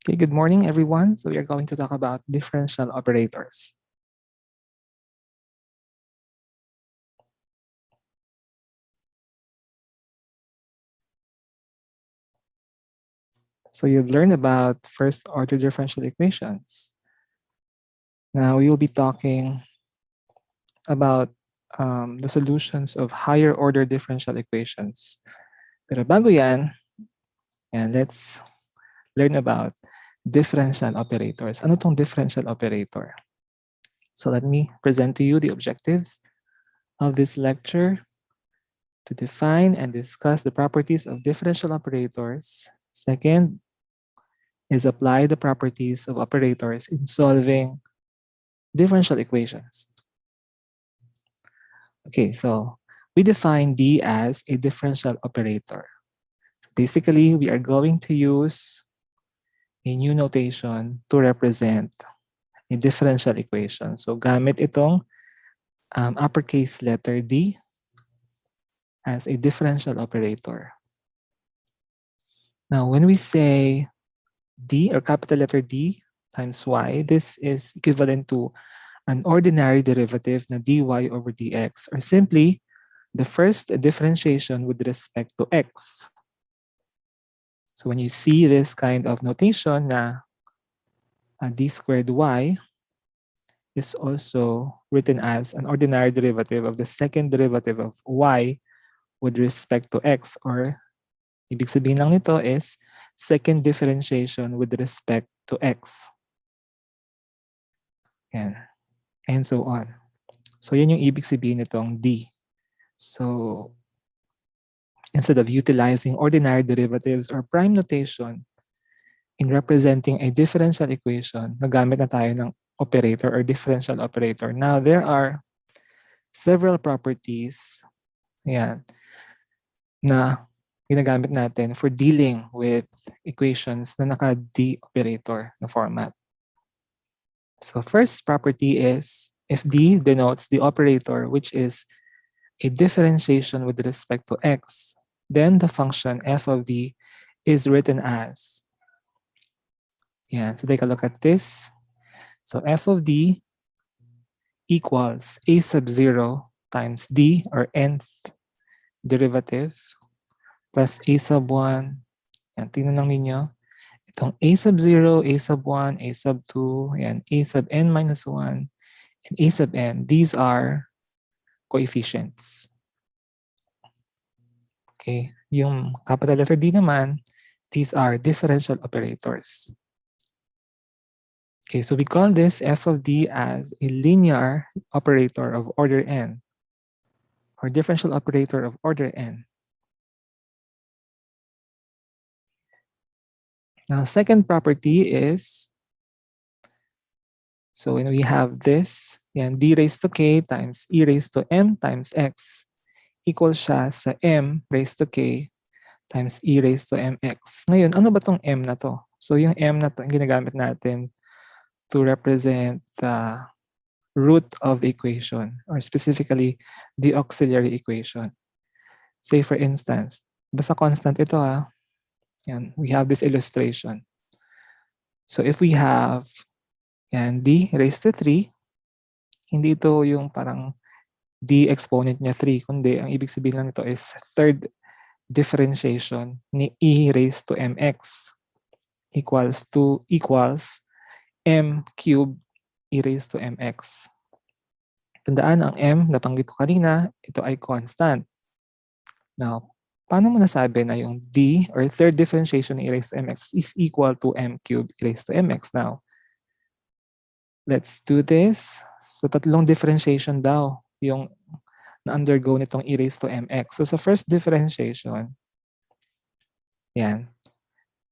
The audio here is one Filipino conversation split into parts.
Okay, good morning, everyone. So we are going to talk about differential operators. So you've learned about first-order differential equations. Now we will be talking about the solutions of higher-order differential equations. Pero bago yan, and let's learn about differential operators. Ano tong differential operator? So let me present to you the objectives of this lecture: to define and discuss the properties of differential operators. Second is apply the properties of operators in solving differential equations. Okay, so we define D as a differential operator. So basically, we are going to use a new notation to represent a differential equation. So gamit itong uppercase letter D as a differential operator. Now, when we say D or capital letter D times Y, this is equivalent to an ordinary derivative na dy over dx, or simply the first differentiation with respect to x. So when you see this kind of notation na d squared y is also written as an ordinary derivative of the second derivative of y with respect to x, or ibig sabihin lang nito is second differentiation with respect to x. Yan. And so on. So yan yung ibig sabihin nitong D. So instead of utilizing ordinary derivatives or prime notation in representing a differential equation, nagamit na tayo ng operator or differential operator. Now, there are several properties na ginagamit natin for dealing with equations na naka-D operator na format. So first property is if D denotes the operator which is a differentiation with respect to x, then the function f of D is written as, so take a look at this. So f of D equals a sub 0 times D or nth derivative plus a sub 1. Yan, tingnan lang ninyo. Itong a sub 0, a sub 1, a sub 2, yan, a sub n minus 1, and a sub n. These are coefficients. Okay, yung capital letter D naman, these are differential operators. Okay, so we call this f of D as a linear operator of order n, or differential operator of order n. Now, second property is, so when we have this, yan, d raised to k times e raised to m times x equals siya sa m raised to k times e raised to mx. Ngayon, ano ba tong m na to? So yung m na to, ginagamit natin to represent the root of the equation, or specifically the auxiliary equation. Say for instance, basta constant ito yan, we have this illustration. So if we have yan, d raised to 3, hindi ito yung parang d exponent niya 3, kundi ang ibig sabihin lang ito is third differentiation ni e raised to mx equals m cubed e raised to mx. Tandaan, ang m, nabanggit ko kanina, ito ay constant. Now, paano mo nasabi na yung d or third differentiation ni e raised to mx is equal to m cubed e raised to mx? Now, let's do this. So, tatlong differentiation daw yung na-undergo nitong e raised to mx. So, sa first differentiation, yan.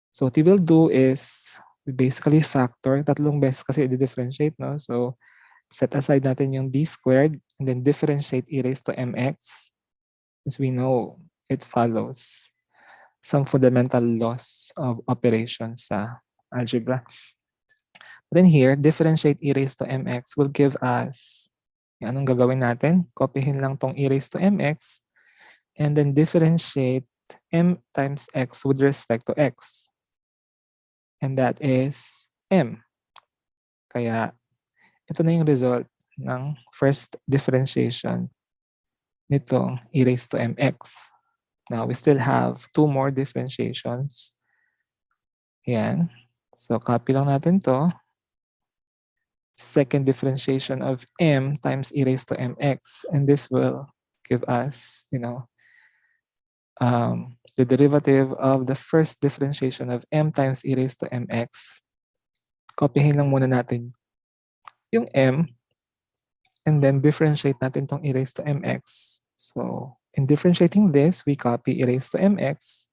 So, what we will do is, we basically factor, tatlong beses kasi i-differentiate, no? So, set aside natin yung d squared and then differentiate e raised to mx. As we know, it follows some fundamental laws of operations sa algebra. Then here, differentiate e raised to mx will give us, anong gagawin natin? Kopyahin lang tong e raised to mx and then differentiate m times x with respect to x. and that is m. Kaya ito na yung result ng first differentiation nitong e raised to mx. Now, we still have two more differentiations. Ayan. So, copy lang natin to. Second differentiation of m times e raised to mx. And this will give us, the derivative of the first differentiation of m times e raised to mx. Copyhin lang muna natin yung m and then differentiate natin tong e raised to mx. So, in differentiating this, we copy e raised to mx,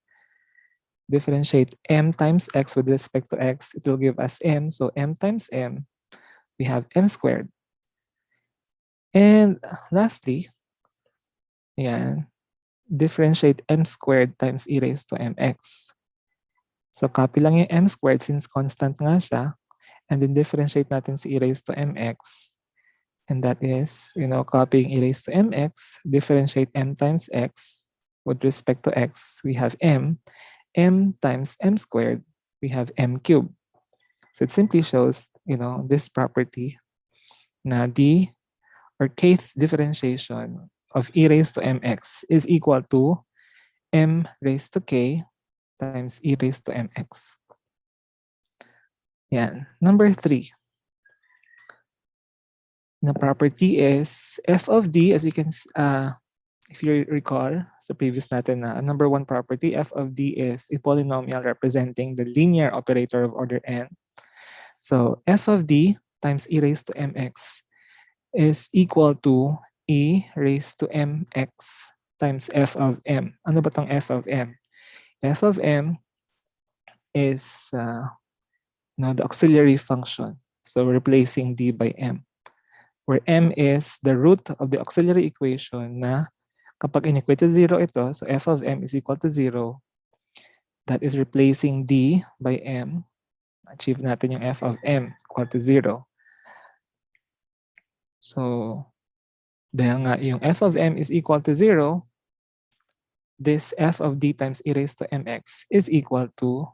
differentiate m times x with respect to x, it will give us m. So, m times m, we have m squared. And lastly, yan, differentiate m squared times e raised to mx. So, copy lang yung m squared since constant nga siya, and then differentiate natin si e raised to mx. And that is, copying e raised to mx, differentiate m times x. With respect to x, we have m. M times m squared, we have m cubed. So it simply shows, this property na d or kth differentiation of e raised to mx is equal to m raised to k times e raised to mx. Yan. Number 3. The property is f of d, as you can, if you recall sa previous natin na number 1 property, f of d is a polynomial representing the linear operator of order n. So f of d times e raised to mx is equal to e raised to mx times f of m. Ano ba tong f of m? F of m is the auxiliary function. So replacing d by m, where m is the root of the auxiliary equation na kapag inequate to 0 ito, so f of m is equal to 0, that is replacing d by m. Achieve natin yung f of m equal to 0. So, dahil nga yung f of m is equal to 0, this f of d times e raised to mx is equal to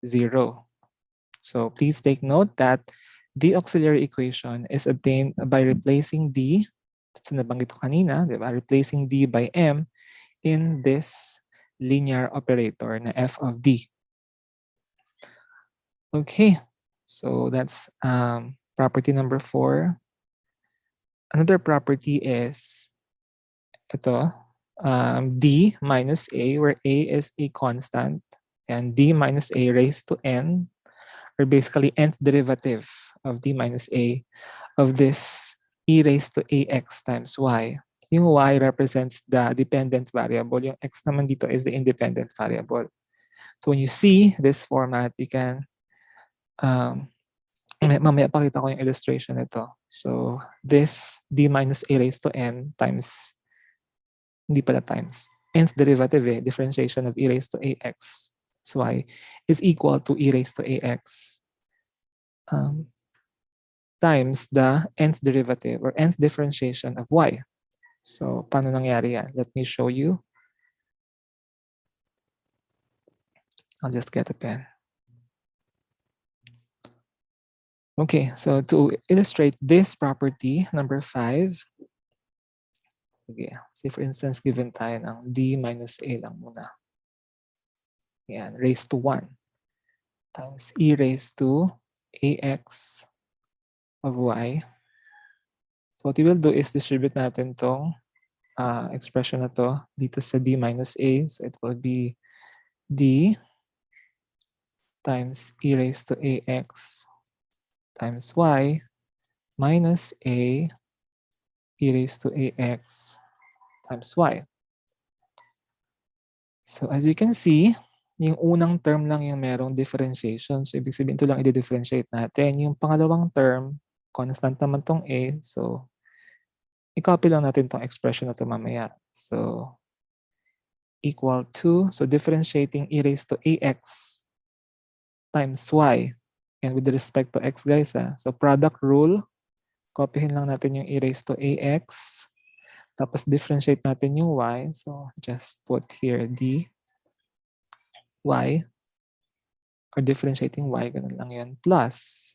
0. So, please take note that the auxiliary equation is obtained by replacing d, ito nabanggit ko kanina, di ba? Replacing d by m in this linear operator na f of d. Okay, so that's property number 4. Another property is ito, d minus a, where a is a constant, and d minus a raised to n, or basically nth derivative of d minus a of this e raised to ax times y. Yung y represents the dependent variable. Yung x naman dito is the independent variable. So when you see this format, you can, mamaya pakita ko yung illustration nito. So this d minus a raised to n times, hindi pala times, nth derivative differentiation of e raised to ax y is equal to e raised to ax times the nth derivative or nth differentiation of y. So, paano nangyari yan? Let me show you. I'll just get a pen. Okay, so to illustrate this property, number 5, sige, say for instance, given tayo ng d minus a lang muna. Yan, raised to 1 times e raised to ax of y. So what we will do is distribute natin tong expression na to dito sa d minus a. So it will be d times e raised to ax times y minus a e raised to ax times y. So as you can see, yung unang term lang yung merong differentiation. So ibig sabihin ito lang i-differentiate natin. Yung pangalawang term, constant naman tong a. So i-copy lang natin tong expression na ito mamaya. So equal to, so differentiating e raised to ax times y. And with respect to x guys, so product rule, copyhin lang natin yung e raised to ax. Tapos differentiate natin yung y. So just put here d y or differentiating y, ganun lang yan, plus,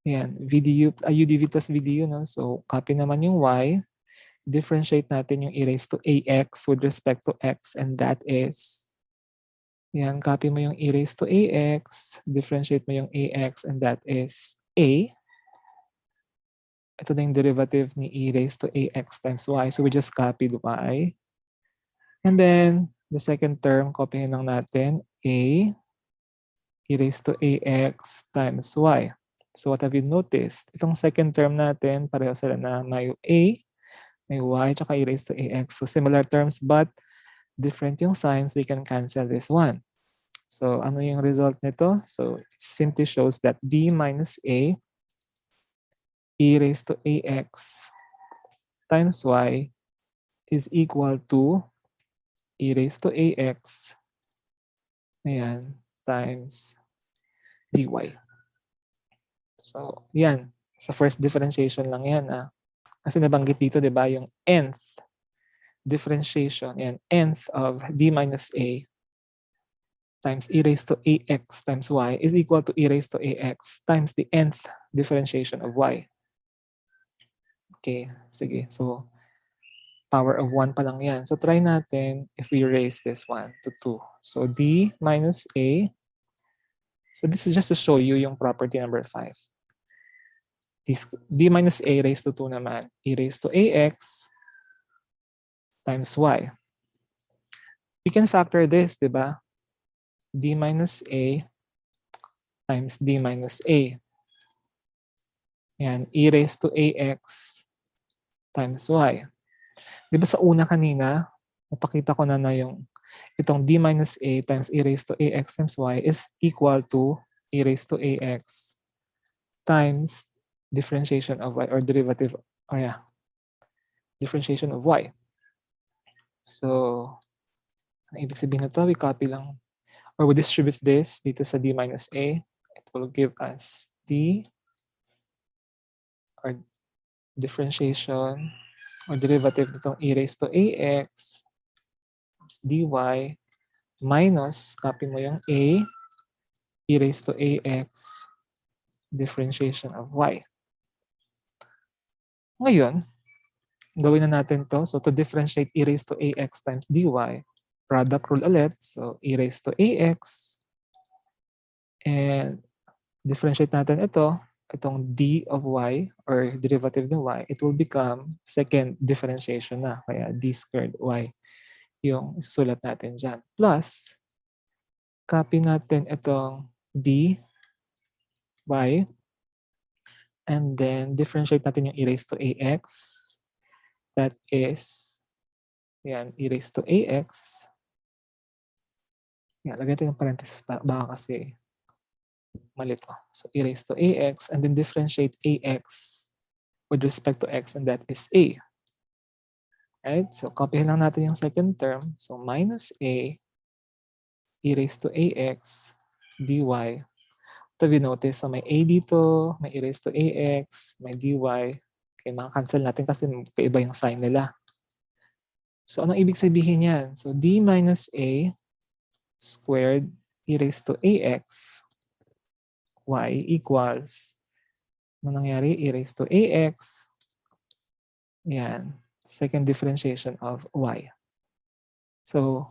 yan, VDU, UDV plus VDU, no? So, copy naman yung y, differentiate natin yung e raised to ax with respect to x, and that is, yan, copy mo yung e raised to ax, differentiate mo yung ax, and that is a. Ito na yung derivative ni e raised to ax times y. So we just copied y. And then, the second term, copyhin lang natin, a e raised to ax times y. So what have you noticed? Itong second term natin, pareho sila na may a, may y, tsaka e raised to ax. So similar terms but different yung signs, we can cancel this one. So ano yung result nito? So it simply shows that d minus a e raised to ax times y is equal to e raised to ax, ayan, times dy. So, yan. Sa first differentiation lang yan. Kasi nabanggit dito, di ba, yung nth differentiation, yan, nth of d minus a times e raised to ax times y is equal to e raised to ax times the nth differentiation of y. Okay, sige. So, power of 1 pa lang yan. So, try natin if we raise this one to 2. So, d minus a. So, this is just to show you yung property number 5. D minus a raised to 2 naman, e raised to ax times y. We can factor this, di ba? D minus a times d minus a. Yan, e raised to ax times y. Di ba sa una kanina, napakita ko na yung itong d minus a times e raised to ax times y is equal to e raised to ax times differentiation of y or derivative, differentiation of y. So, ang ibig sabihin na ito, we copy lang or we distribute this dito sa d minus a. It will give us d or differentiation or derivative nitong e raised to ax dy minus, copy mo yung a, e raised to ax differentiation of y. Ngayon, gawin na natin to. So to differentiate e raised to ax times dy, product rule ulit. So e raised to ax and differentiate natin itong d of y or derivative ng y, it will become second differentiation na. Kaya d squared y yung isusulat natin dyan. Plus, copy natin itong d y and then differentiate natin yung e raised to ax. That is, yan, e raised to ax. Yan, lagyan natin yung parenthesis baka kasi mali to. So e raised to ax and then differentiate ax with respect to x and that is a. Right? So copyhin lang natin yung second term. So minus a e raised to ax dy. Ito notice, so may a dito, may e raised to ax, may dy. Okay, maka-cancel natin kasi kaiba yung sign nila. So anong ibig sabihin yan? So d minus a squared e raised to ax y equals, ano nangyari? E raised to ax, yan, second differentiation of y. So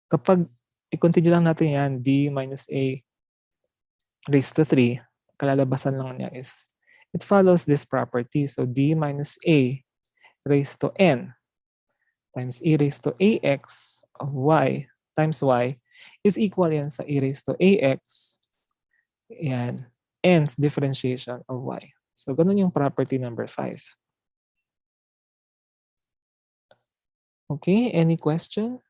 kapag i-continue lang natin yan, d minus a raised to 3, kalalabasan lang niya is, it follows this property. So d minus a raised to n times e raised to ax of y times y is equal yan sa e raised to ax, yan, nth differentiation of y. So ganun yung property number 5. Okay, any question?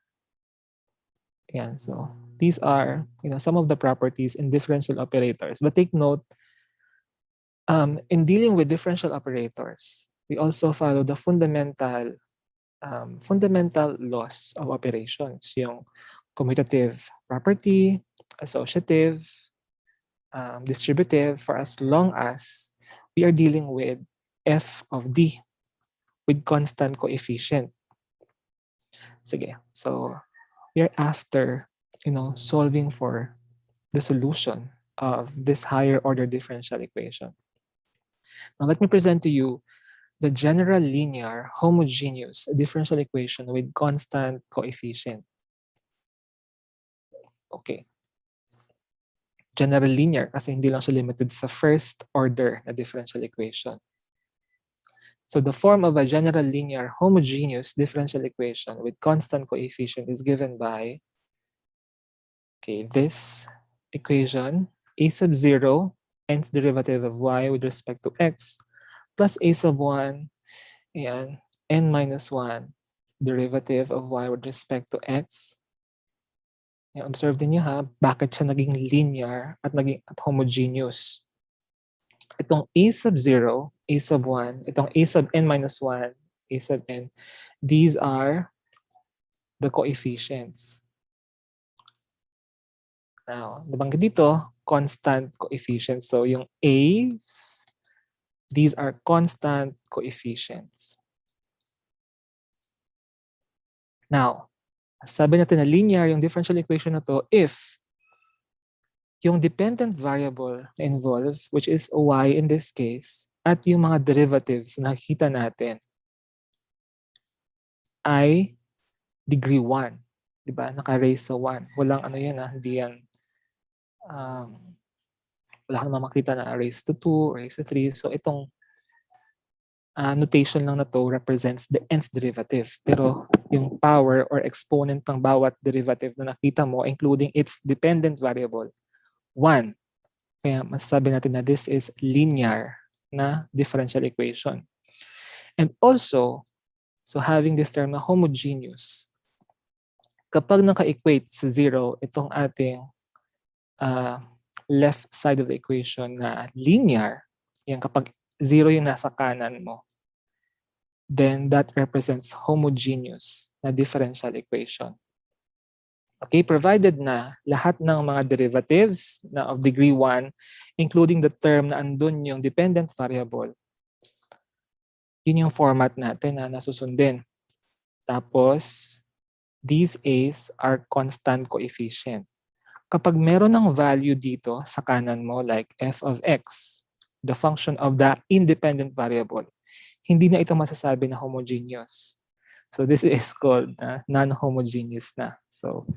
Yan, so these are some of the properties in differential operators. But take note, in dealing with differential operators, we also follow the fundamental laws of operations, yung commutative property, associative, distributive, for as long as we are dealing with f of d with constant coefficient. Sige, so we're after solving for the solution of this higher order differential equation. Now let me present to you the general linear homogeneous differential equation with constant coefficient. Okay. General linear kasi hindi lang siya limited sa first order na differential equation. So the form of a general linear homogeneous differential equation with constant coefficient is given by this equation, a sub 0, nth derivative of y with respect to x, plus a sub 1, and n minus 1 derivative of y with respect to x. Observe din nyo ha, bakit siya naging linear at homogeneous. Itong a sub 0, a sub 1, itong a sub n minus 1, a sub n, these are the coefficients. Now, nabanggit dito, constant coefficients. So yung a's, these are constant coefficients. Now, sabi natin na linear yung differential equation na to if yung dependent variable na involved, which is y in this case, at yung mga derivatives na nakikita natin ay degree 1. Diba? Naka-raise sa 1. Walang ano yan hindi yan wala ka naman makita na raise to 2 or raise to 3. So itong notation lang na to represents the nth derivative. Pero yung power or exponent ng bawat derivative na nakita mo, including its dependent variable, 1. Kaya masasabi natin na this is linear na differential equation. And also, so having this term na homogeneous, kapag naka-equate sa 0, itong ating left side of the equation na linear, yan kapag 0 yung nasa kanan mo, then that represents homogeneous na differential equation. Okay, provided na lahat ng mga derivatives na of degree 1, including the term na andun yung dependent variable, yun yung format natin na nasusundin. Tapos, these a's are constant coefficient. Kapag meron ng value dito sa kanan mo, like f of x, the function of the independent variable, hindi na ito masasabi na homogeneous. So this is called non-homogeneous na. So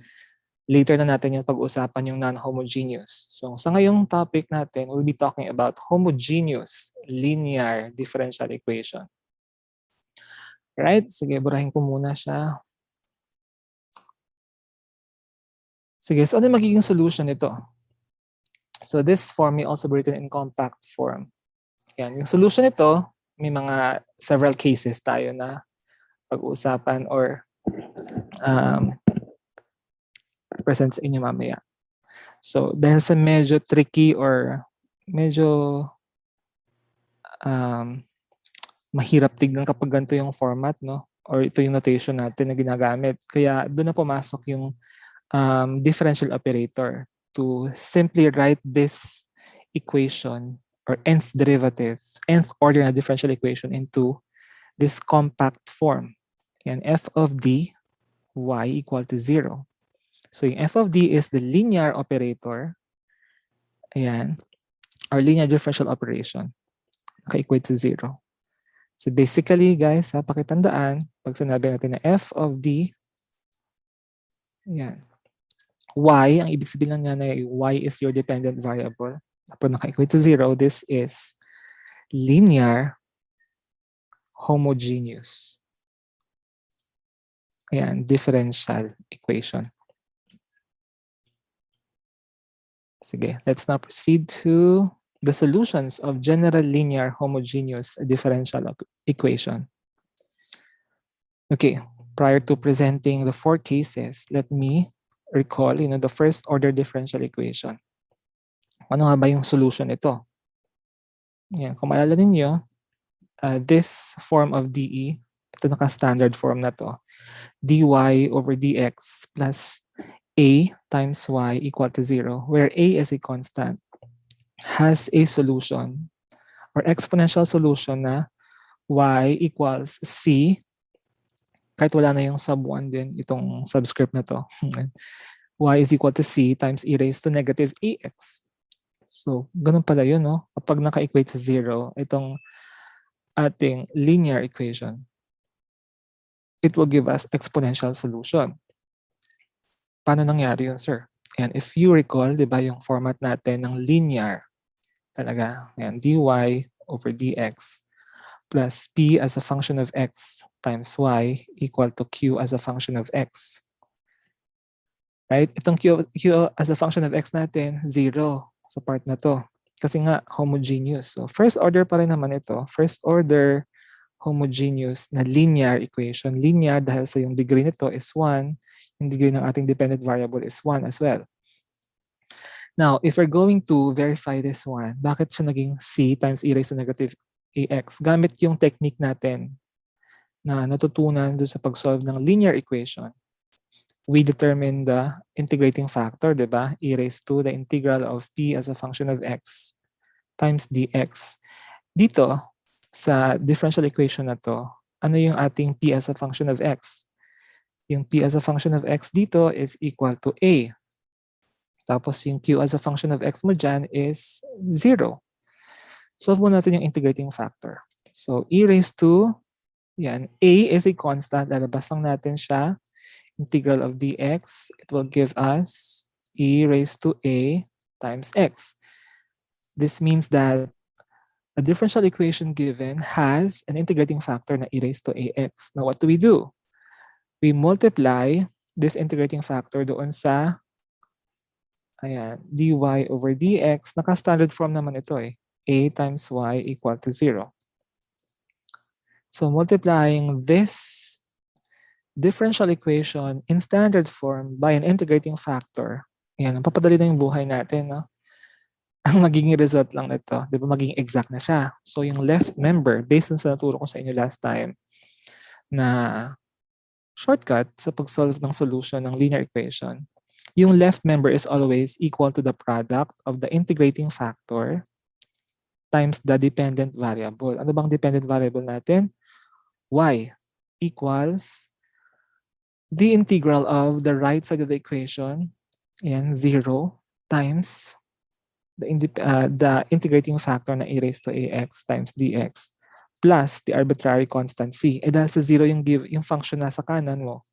later na natin yung pag-usapan yung non-homogeneous. So sa ngayong topic natin, we'll be talking about homogeneous linear differential equation. Right? Sige, burahin ko muna siya. Sige, so ano yung magiging solution nito? So this form may also be written in compact form. Yan, yung solution nito, may mga several cases tayo na pag-uusapan or present sa inyo mamaya. So dahil sa medyo tricky or medyo mahirap tignan kapag ganito yung format, no? Or ito yung notation natin na ginagamit. Kaya doon na pumasok yung differential operator to simply write this equation or nth derivative, nth order na differential equation into this compact form. And f of d y equal to 0. So yung f of d is the linear operator. Ayan. Or linear differential operation. Naka-equate to 0. So basically, guys, pakitandaan, pag sinabi natin na f of d, ayan, y, ang ibig sabihin niya na y is your dependent variable. Kapag naka-equate to 0, this is linear homogeneous. Ayan, differential equation. Sige, let's now proceed to the solutions of general linear homogeneous differential equation. Okay, prior to presenting the 4 cases, let me recall, the first order differential equation. Ano nga ba yung solution nito? Yan, kung maalala ninyo, this form of DE, ito naka-standard form na to, dy over dx plus a times y equal to 0, where a is a constant, has a solution or exponential solution na y equals c, kahit wala na yung sub 1 din, itong subscript na to. y is equal to c times e raised to negative ax. So, ganun pala yun, no? Kapag naka-equate sa 0, itong ating linear equation, it will give us exponential solution. Paano nangyari yun, sir? And if you recall, di ba yung format natin ng linear, talaga, yan, dy over dx plus p as a function of x times y equal to q as a function of x. Right? Itong q as a function of x natin, 0 sa part na to. Kasi nga, homogeneous. So, first order pa rin naman ito. First order homogeneous na linear equation. Linear dahil sa yung degree nito is 1. Yung degree ng ating dependent variable is 1 as well. Now, if we're going to verify this one, bakit siya naging c times e raised to negative ax? Gamit yung technique natin na natutunan doon sa pag-solve ng linear equation. We determine the integrating factor, di ba? E raised to the integral of p as a function of x times dx. Dito, sa differential equation na to, ano yung ating p as a function of x? Yung p as a function of x dito is equal to a. Tapos yung q as a function of x mo dyan is 0. Solve mo natin yung integrating factor. So e raised to, yan, a is a constant. Lalabas lang natin siya. Integral of dx, it will give us e raised to a times x. This means that a differential equation given has an integrating factor na e raised to ax. Now, what do? We multiply this integrating factor doon sa ayan, dy over dx. Naka-standard form naman ito eh. A times y equal to 0. So multiplying this differential equation in standard form by an integrating factor, ayan, papadali na yung buhay natin, no? Ang magiging result lang nito, di ba, magiging exact na siya. So yung left member, based on sa naturo ko sa inyo last time, na shortcut sa pag-solve ng solution ng linear equation, yung left member is always equal to the product of the integrating factor times the dependent variable. Ano bang dependent variable natin? Y equals the integral of the right side of the equation, and 0 times the integrating factor na e raised to ax times dx plus the arbitrary constant c. Eh dahil sa 0 yung function nasa kanan mo,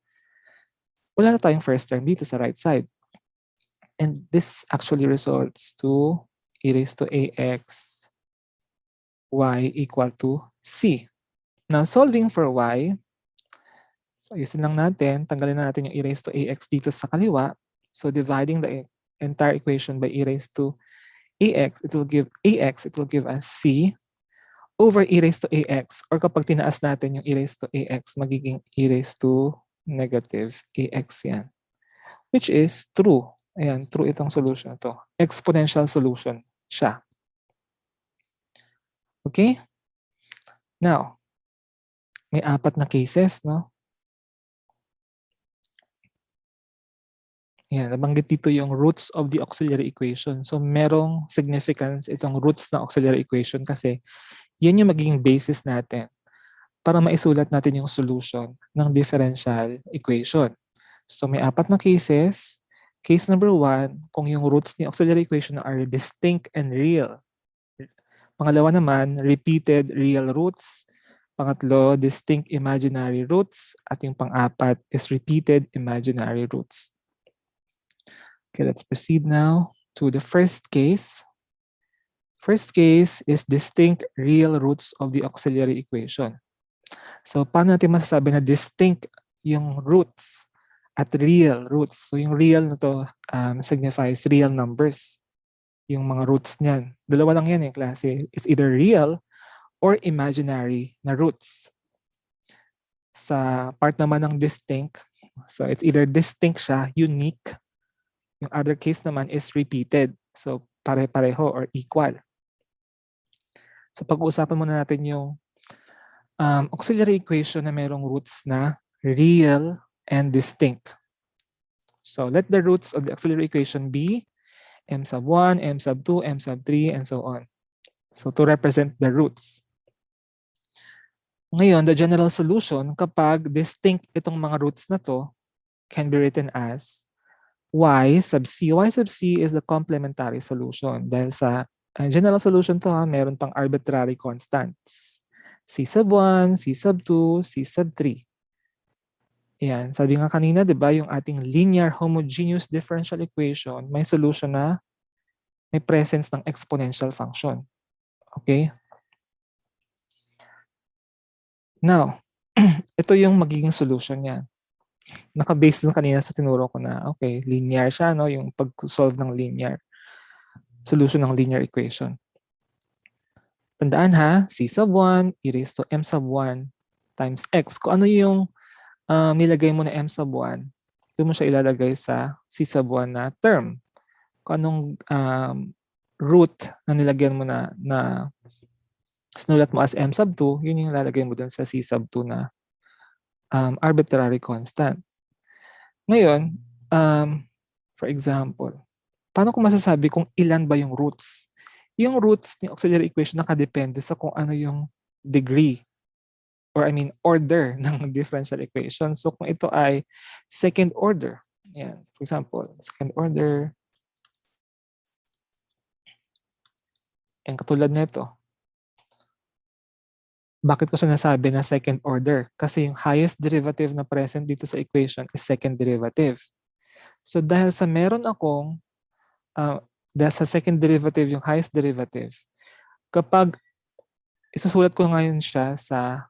wala na tayong first term dito sa right side. And this actually results to e raised to ax y equal to c. Now, solving for y, so ayusin lang natin, tanggalin na natin yung e raised to ax dito sa kaliwa. So dividing the entire equation by e raised to ax, it will give us c over e raised to ax, or kapag tinaas natin yung e raised to ax, magiging e raised to negative ax yan. Which is true. Ayan, true itong solution to. Exponential solution siya. Okay? Now, may 4 na cases, no? Yan, nabanggit dito yung roots of the auxiliary equation. So, merong significance itong roots ng auxiliary equation kasi yan yung magiging basis natin para maisulat natin yung solution ng differential equation. So, may 4 na cases. Case number 1, kung yung roots ni auxiliary equation are distinct and real. Pangalawa naman, repeated real roots. Pangatlo, distinct imaginary roots. At yung pang-apat is repeated imaginary roots. Okay, let's proceed now to the first case. First case is distinct real roots of the auxiliary equation. So, paano natin masasabi na distinct yung roots at real roots? So, yung real na to signifies real numbers. Yung mga roots niyan. Dalawa lang yan klase. It's either real or imaginary na roots. Sa part naman ng distinct, so it's either distinct siya, unique. Yung other case naman is repeated. So, pare-pareho or equal. So, pag-uusapan muna natin yung auxiliary equation na merong roots na real and distinct. So, let the roots of the auxiliary equation be m sub 1, m sub 2, m sub 3, and so on. So, to represent the roots. Ngayon, the general solution kapag distinct itong mga roots na to can be written as y sub c. Y sub c is the complementary solution. Dahil sa general solution to, meron pang arbitrary constants. C sub 1, C sub 2, C sub 3. Yan. Sabi nga kanina, di ba, yung ating linear homogeneous differential equation, may solution na may presence ng exponential function. Okay? Now, ito yung magiging solution niya. Naka-base dun kanina sa tinuro ko na, okay, linear siya, no? Yung pag-solve ng linear. Solution ng linear equation. Tandaan ha, C sub 1 e raised to m sub 1 times x. Kung ano yung nilagay mo na m sub 1, doon mo siya ilalagay sa c sub 1 na term. Kung anong root na nilagyan mo na sinulat mo as m sub 2, yun yung ilalagay mo doon sa c sub 2 na arbitrary constant. Ngayon, for example, paano ko masasabi kung ilan ba yung roots? Yung roots ng auxiliary equation nakadepende sa kung ano yung degree or order ng differential equation. So kung ito ay second order, yan, for example, second order, yan katulad nito. Bakit ko sinasabi na second order? Kasi yung highest derivative na present dito sa equation is second derivative. So dahil sa meron akong dahil sa second derivative, yung highest derivative, kapag isusulat ko ngayon siya sa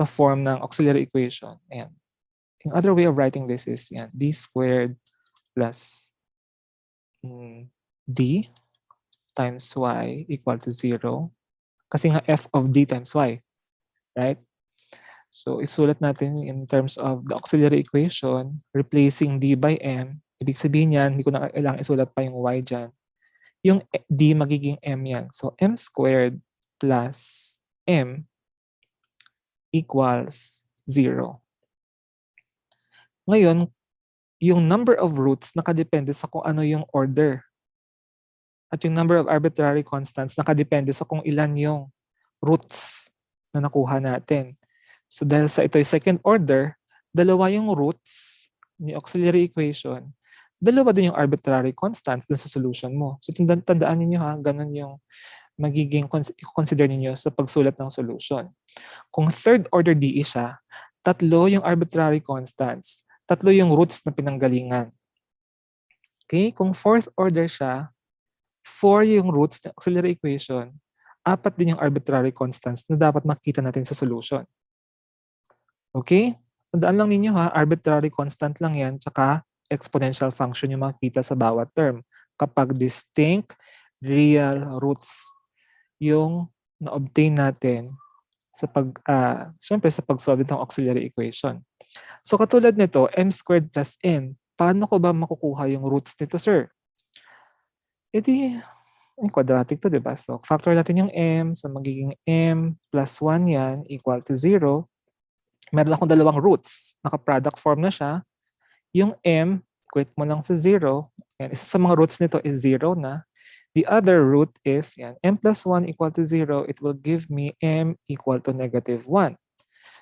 form ng auxiliary equation, ayan. Yung other way of writing this is yan, d squared plus d times y equal to 0. Kasi nga f of d times y, right? So isulat natin in terms of the auxiliary equation, replacing d by m. Ibig sabihin yan, hindi ko na kailangan isulat pa yung y dyan. Yung d magiging m yan. So m squared plus m equals 0. Ngayon, yung number of roots nakadepende sa kung ano yung order. At yung number of arbitrary constants nakadepende sa kung ilan yung roots na nakuha natin. So dahil sa ito ay second order, dalawa yung roots ni auxiliary equation, dalawa din yung arbitrary constants dun sa solution mo. So tandaan niyo ha, ganun yung magiging consider niyo sa pagsulat ng solution. Kung third order DE siya, tatlo yung arbitrary constants, tatlo yung roots na pinanggalingan. Okay? Kung fourth order siya, 4 yung roots ng auxiliary equation, 4 din yung arbitrary constants na dapat makita natin sa solution. Okay? Tandaan lang ninyo ha, arbitrary constant lang yan, tsaka exponential function yung makikita sa bawat term. Kapag distinct real roots yung na-obtain natin sa syempre sa pag-solve ng auxiliary equation. So katulad nito, m squared plus n, paano ko ba makukuha yung roots nito, sir? Edi, quadratic to, diba? So factor natin yung m, so magiging m plus 1 yan equal to 0. Meron akong dalawang roots, naka-product form na siya. Yung m, quit mo lang sa 0. Yan, isa sa mga roots nito is 0 na. The other root is yan, m plus 1 equal to 0. It will give me m equal to negative 1.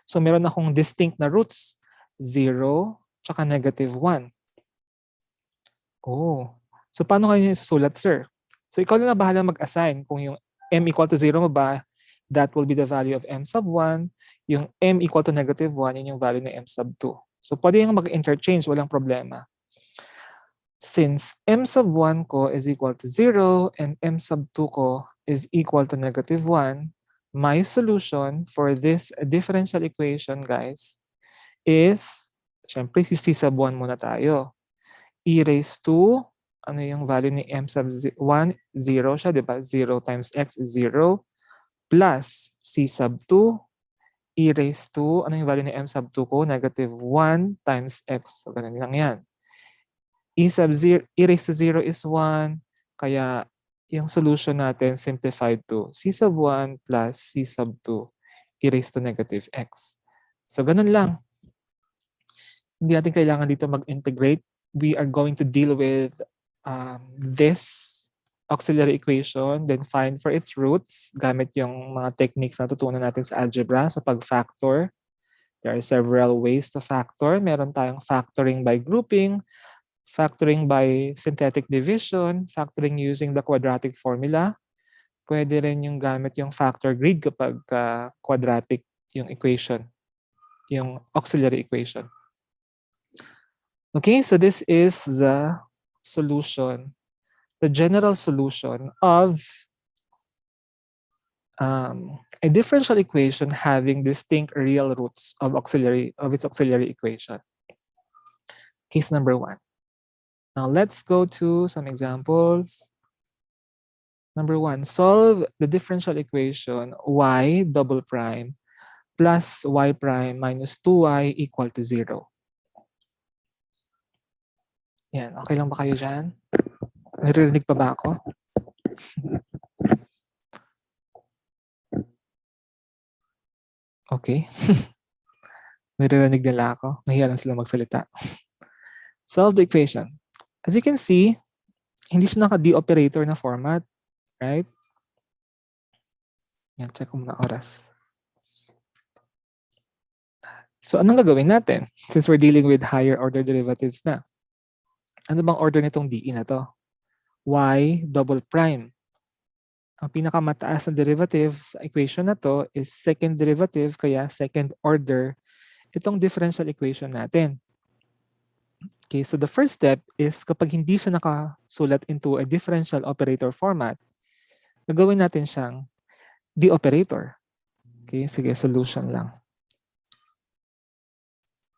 So meron akong distinct na roots, 0 tsaka negative 1. Oh, so paano kayo niya isusulat, sir? So ikaw na bahala mag-assign kung yung m equal to 0 mo ba, that will be the value of m sub 1. Yung m equal to negative 1, yun yung value ng m sub 2. So pwede yung mag-interchange, walang problema. Since m sub 1 ko is equal to 0 and m sub 2 ko is equal to negative 1, my solution for this differential equation, guys, is, syempre, c sub 1 muna tayo. E raised to, ano yung value ni m sub 1? 0 siya, di ba? 0 times x is 0. Plus c sub 2, e raised to, ano yung value ni m sub 2 ko? Negative 1 times x. So, ganun lang yan. E raised to 0 is 1. Kaya, yung solution natin simplified to c sub 1 plus c sub 2 e raised to negative x. So, ganun lang. Hindi natin kailangan dito mag-integrate. We are going to deal with this auxiliary equation, then find for its roots gamit yung mga techniques na tutunan natin sa algebra, sa pag-factor. There are several ways to factor. Meron tayong factoring by grouping, factoring by synthetic division, factoring using the quadratic formula. Pwede rin yung gamit yung factor grid kapag quadratic yung equation, yung auxiliary equation. Okay, so this is the solution, the general solution of a differential equation having distinct real roots of its auxiliary equation. Case number 1. Now let's go to some examples. Number 1, solve the differential equation y double prime plus y prime minus 2y equal to 0. Yan, okay lang ba kayo dyan? Naririnig pa ba ako? Okay. Naririnig nila ako. Nahiya lang sila magsalita. Solve the equation. As you can see, hindi siya naka-D operator na format. Right? Yan, check ko muna oras. So, anong gagawin natin? Since we're dealing with higher order derivatives na. Ano bang order nitong DE na to? Y double prime. Ang pinakamataas na derivative sa equation na to is second derivative, kaya second order itong differential equation natin. Okay, so the first step is kapag hindi siya nakasulat into a differential operator format, gagawin natin siyang D operator. Okay, sige, solution lang.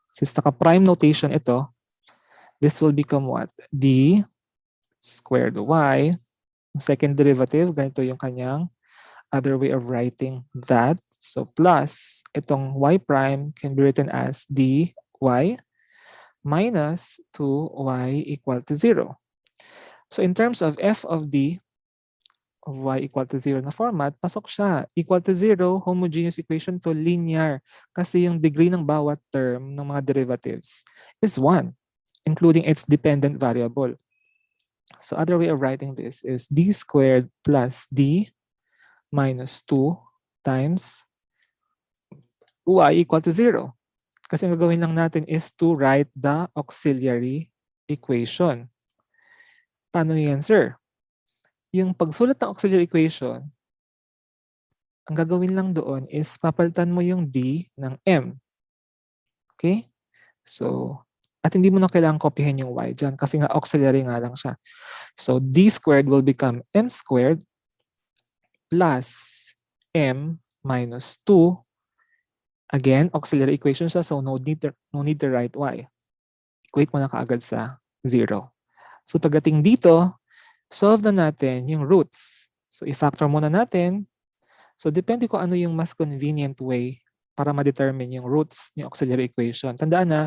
Since naka-prime notation ito, this will become what? D squared y. Second derivative, ganito yung kanyang other way of writing that. So plus, itong y prime can be written as dy minus 2y equal to 0. So in terms of f of d of y equal to 0 na format, pasok siya. Equal to 0, homogeneous equation to linear. Kasi yung degree ng bawat term ng mga derivatives is 1, including its dependent variable. So other way of writing this is d squared plus d minus 2 times y equal to 0. Kasi ang gagawin lang natin is to write the auxiliary equation. Paano yan, sir? Yung pagsulat ng auxiliary equation, ang gagawin lang doon is papalitan mo yung d ng m. Okay? So, at hindi mo na kailangang kopyahin yung y dyan kasi nga auxiliary nga lang siya. So, d squared will become m squared plus m minus 2. Again, auxiliary equation siya, so no need to write y. Equate mo na kaagad sa 0. So pagdating dito, solve na natin yung roots. So i-factor muna natin. So depende kung ano yung mas convenient way para ma-determine yung roots ng auxiliary equation. Tandaan na,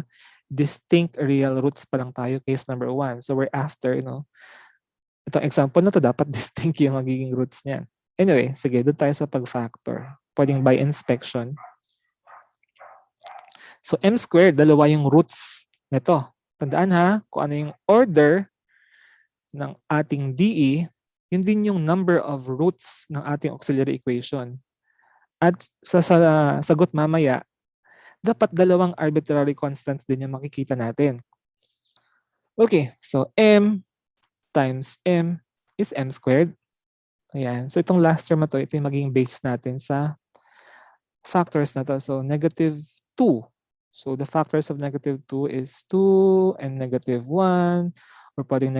distinct real roots pa lang tayo, case number 1. So we're after, itong example na to, dapat distinct yung magiging roots niyan. Anyway, sige, doon tayo sa pag-factor. Pwedeng by inspection. So m squared, dalawa yung roots nito. Tandaan ha, kung ano yung order ng ating DE, yun din yung number of roots ng ating auxiliary equation. At sa sagot mamaya, dapat dalawang arbitrary constants din yung makikita natin. Okay, so m times m is m squared. Ayan. So itong last term na to, ito yung magiging basis natin sa factors na to. So negative 2. So the factors of negative 2 is 2 and negative 1. Or pwedeng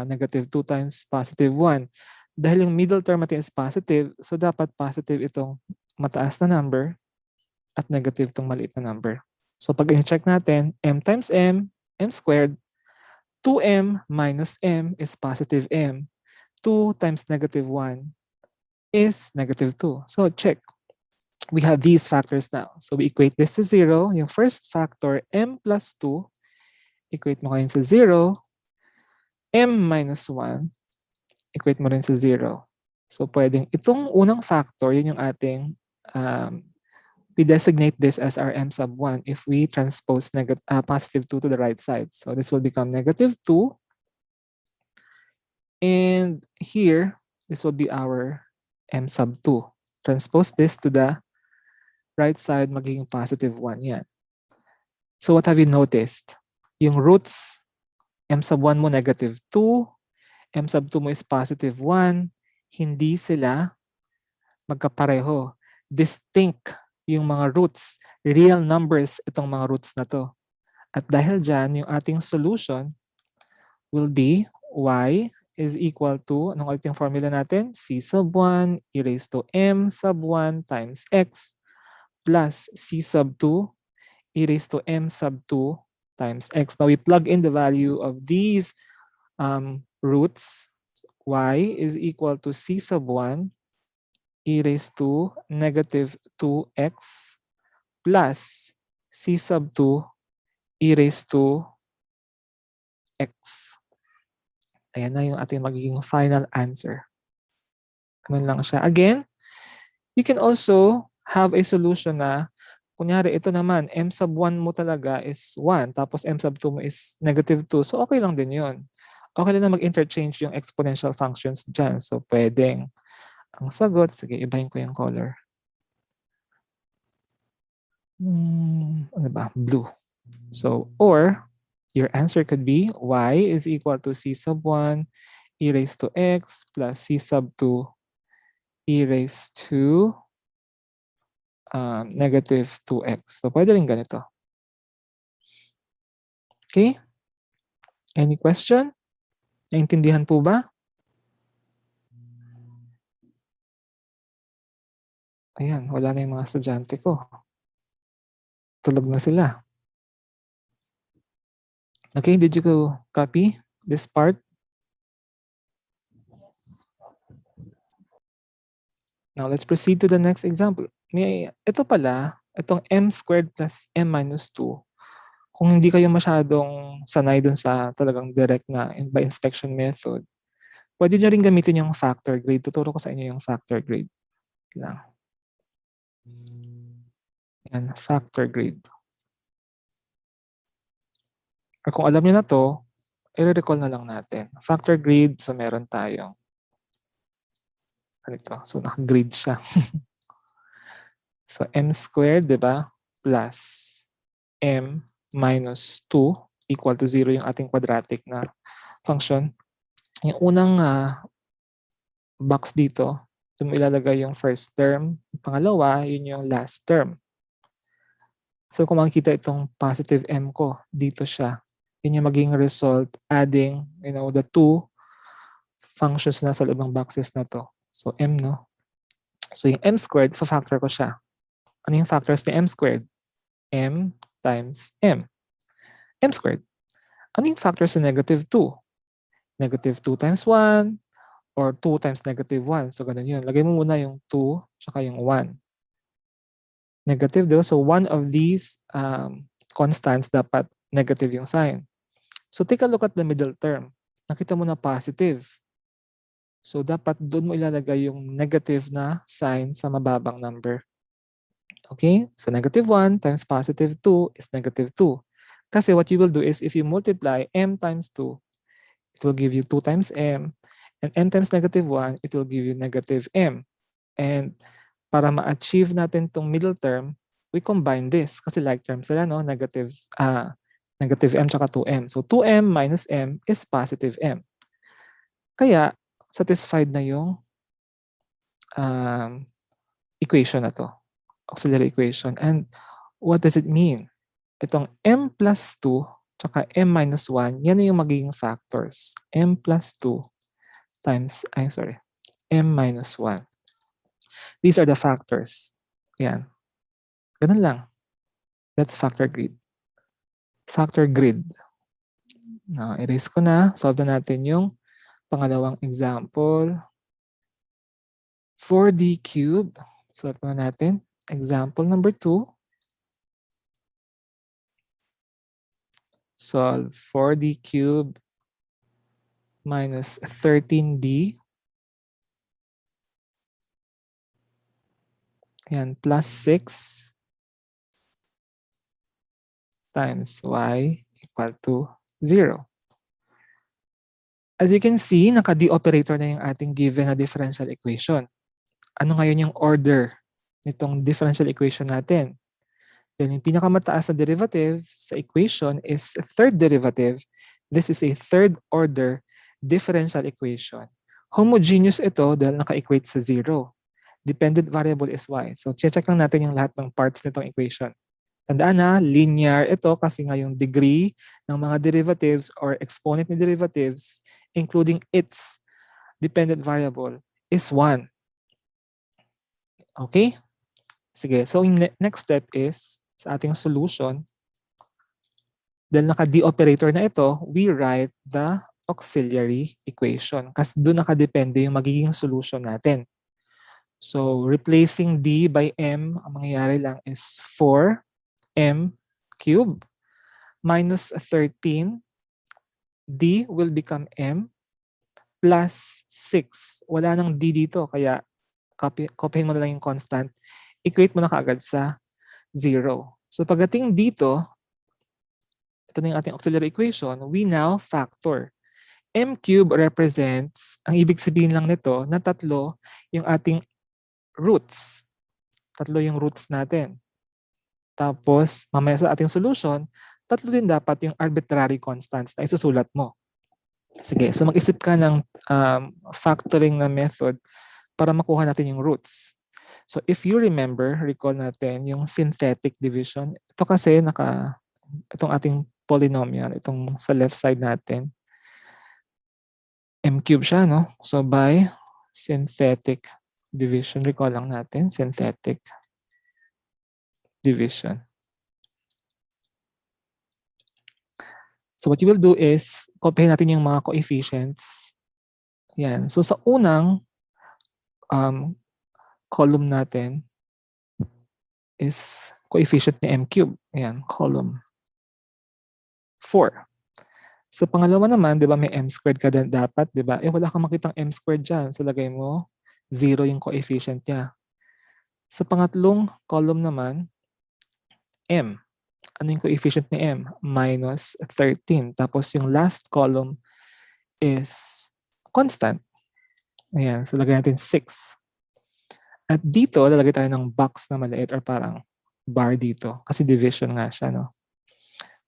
negative 2 times positive 1. Dahil yung middle term natin is positive, so dapat positive itong mataas na number at negative itong maliit na number. So pag i-check natin, m times m squared, 2m minus m is positive m. 2 times negative 1 is negative 2. So check. We have these factors now. So we equate this to 0. Yung first factor, m plus 2, equate mo kayo sa 0. M minus 1, equate mo rin sa 0. So pwedeng itong unang factor, yun yung ating, we designate this as our m sub 1 if we transpose positive 2 to the right side. So this will become negative 2. And here, this will be our m sub 2. Transpose this to the right side, magiging positive 1 yan. So what have you noticed? Yung roots M sub 1 mo negative 2, M sub 2 mo is positive 1, hindi sila magkapareho. Distinct yung mga roots. Real numbers itong mga roots na to. At dahil dyan, yung ating solution will be y is equal to, anong ulit yung formula natin? C sub 1 e raised to m sub 1 times x plus C sub 2 e raised to m sub 2 times x. Now we plug in the value of these roots. Y is equal to C sub 1 e raised to negative 2x plus C sub 2 e raised to x. Ayan na yung ating magiging final answer. Ganun lang siya. Again, you can also have a solution na, kunyari ito naman, m sub 1 mo talaga is 1, tapos m sub 2 mo is negative 2. So okay lang din yun. Okay lang na mag-interchange yung exponential functions dyan. So pwedeng. Ang sagot, sige, ibahin ko yung color. Ano ba? Blue. So, or, your answer could be y is equal to C sub 1 e raised to x plus C sub 2 e raised to negative 2x. So, pwede rin ganito. Okay? Any question? Naintindihan po ba? Ayan, wala na yung mga estudyante ko. Tulog na sila. Okay, did you copy this part? Now, let's proceed to the next example. Ito pala, itong m squared plus m minus 2. Kung hindi kayo masyadong sanay dun sa talagang direct na by inspection method, pwede nyo rin gamitin yung factor grade. Tuturo ko sa inyo yung factor grade. Lang. Yan, factor grade. Or kung alam nyo na to, i-recall na lang natin. Factor grade, so meron tayong ganito. So naka-grade siya. So m squared, di ba? Plus m minus 2 equal to 0 yung ating quadratic na function. Yung unang box dito, doon mo ilalagay yung first term. Yung pangalawa, yun yung last term. So kung makikita itong positive m ko, dito siya. Yun yung maging result adding, the two functions na sa loob ng boxes na to. So m, no? So yung m squared, fa-factor ko siya. Ano yung factors ni m squared? M times m. M squared. Ano yung factors ni negative 2? Negative 2 times 1 or 2 times negative 1. So ganun yun. Lagay mo muna yung 2 tsaka yung 1. Negative, diba? So one of these constants dapat negative yung sign. So take a look at the middle term. Nakita mo na positive. So dapat doon mo ilalagay yung negative na sign sa mababang number. Okay? So negative 1 times positive 2 is negative 2. Kasi what you will do is if you multiply m times 2, it will give you 2 times m. And m times negative 1, it will give you negative m. And para ma-achieve natin tong middle term, we combine this. Kasi like terms sila, no? Negative m tsaka 2m. So 2m minus m is positive m. Kaya, satisfied na yung equation na to. Auxiliary equation. And what does it mean? Itong m plus 2 tsaka m minus 1, yan yung magiging factors. M plus 2 times, m minus 1. These are the factors. Yan. Ganun lang. That's factor grid. Factor grid. Now, erase ko na. Solve na natin yung pangalawang example. 4D cube. Solve na natin. Example number 2. Solve 4D cube minus 13D. Yan, plus 6 times y equal to 0. As you can see, naka-D operator na yung ating given na differential equation. Ano ngayon yung order nitong differential equation natin? Then yung pinakamataas na derivative sa equation is third derivative, this is a third order differential equation. Homogeneous ito dahil naka-equate sa 0. Dependent variable is y. So, check lang natin yung lahat ng parts nitong equation. Tandaan na, linear ito kasi nga yung degree ng mga derivatives or exponent ni derivatives, including its dependent variable, is 1. Okay? Sige, so yung next step is, sa ating solution, dahil naka-D operator na ito, we write the auxiliary equation. Kasi doon nakadepende yung magiging solution natin. So, replacing D by M, ang mangyayari lang is 4M cubed minus 13. D will become M plus 6. Wala nang D dito, kaya copyhin mo na lang yung constant. Equate mo na kaagad sa 0. So, pagdating dito, ito na yung ating auxiliary equation, we now factor. M cube represents, ang ibig sabihin lang nito, na tatlo yung ating roots. Tatlo yung roots natin. Tapos, mamaya sa ating solution, tatlo din dapat yung arbitrary constants na isusulat mo. Sige, so mag-isip ka ng factoring na method para makuha natin yung roots. So if you remember, recall natin yung synthetic division. Ito kasi itong ating polynomial, itong sa left side natin, m cube siya, no? So by synthetic division, recall lang natin, synthetic division. So what you will do is, copyhin natin yung mga coefficients. Yan. So sa unang column natin is coefficient ni m cube. Ayan, column 4. Sa pangalawa naman, di ba may m squared ka din dapat, di ba? Wala kang makitang m squared dyan. So lagay mo, 0 yung coefficient niya. Sa pangatlong column naman, m. Ano yung coefficient ni m? Minus 13. Tapos yung last column is constant. Ayan, so lagay natin 6. At dito, lalagay tayo ng box na maliit or parang bar dito. Kasi division nga siya, no?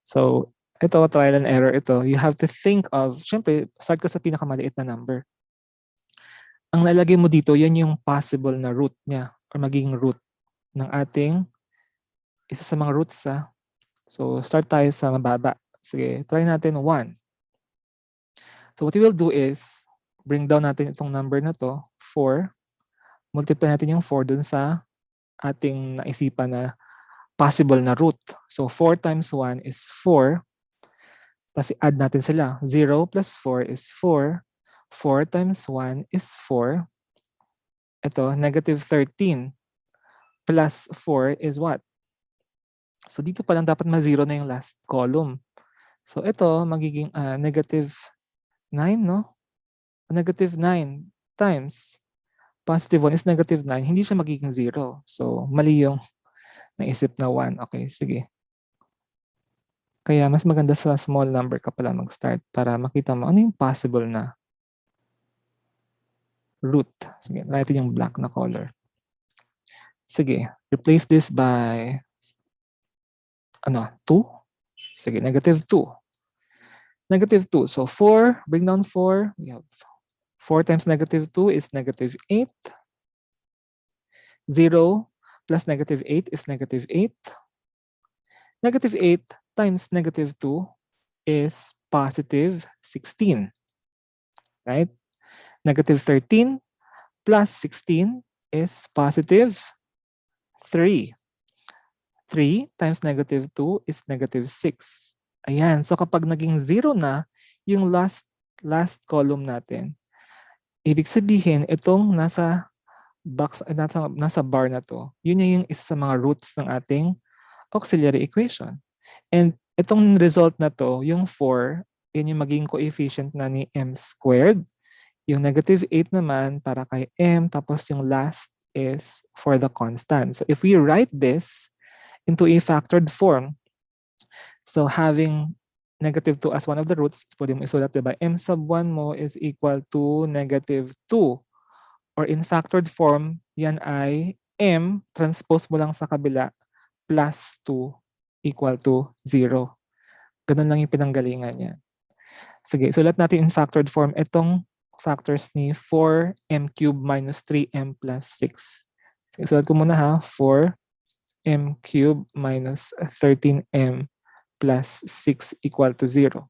So, ito, trial and error ito. You have to think of, syempre, start ka sa pinakamaliit na number. Ang lalagay mo dito, yan yung possible na root niya or magiging root ng ating isa sa mga roots. So, start tayo sa mababa. Sige, try natin 1. So, what we will do is, bring down natin itong number na to, 4. Multiply natin yung 4 dun sa ating naisipan na possible na root. So, 4 times 1 is 4. Tapos add natin sila. 0 plus 4 is 4. 4 times 1 is 4. Ito, negative 13 plus 4 is what? So dito pa lang dapat ma-0 na yung last column. So ito, magiging negative 9, no? Negative 9 times positive 1 is negative 9. Hindi siya magiging 0. So mali yung naisip na 1. Okay, sige. Kaya mas maganda sa small number ka pala mag-start para makita mo ano yung possible na root. Sige, natin yung black na color. Sige, replace this by 2? Sige, negative 2. Negative 2. So 4, bring down 4. We have 4 times negative 2 is negative 8. 0 plus negative 8 is negative 8. Negative 8 times negative 2 is positive 16. Right? Negative 13 plus 16 is positive 3. 3 times negative 2 is negative 6. Ayan. So kapag naging 0 na yung last column natin, ibig sabihin itong nasa box, nasa bar na to, yun yung isa sa mga roots ng ating auxiliary equation. And itong result na to, yung 4, yun yung magiging coefficient na ni m squared. Yung negative 8 naman para kay m, tapos yung last is for the constant. So if we write this into a factored form, so having negative 2 as one of the roots, pwede mo isulat, diba? M sub 1 mo is equal to negative 2. Or in factored form, yan ay m, transpose mo lang sa kabila, plus 2 equal to 0. Ganun lang yung pinanggalingan niya. Sige, sulat natin in factored form itong factors ni 4m cubed minus 3m plus 6. Sige, sulat ko muna ha, 4m cubed minus 13m plus 6 equal to 0.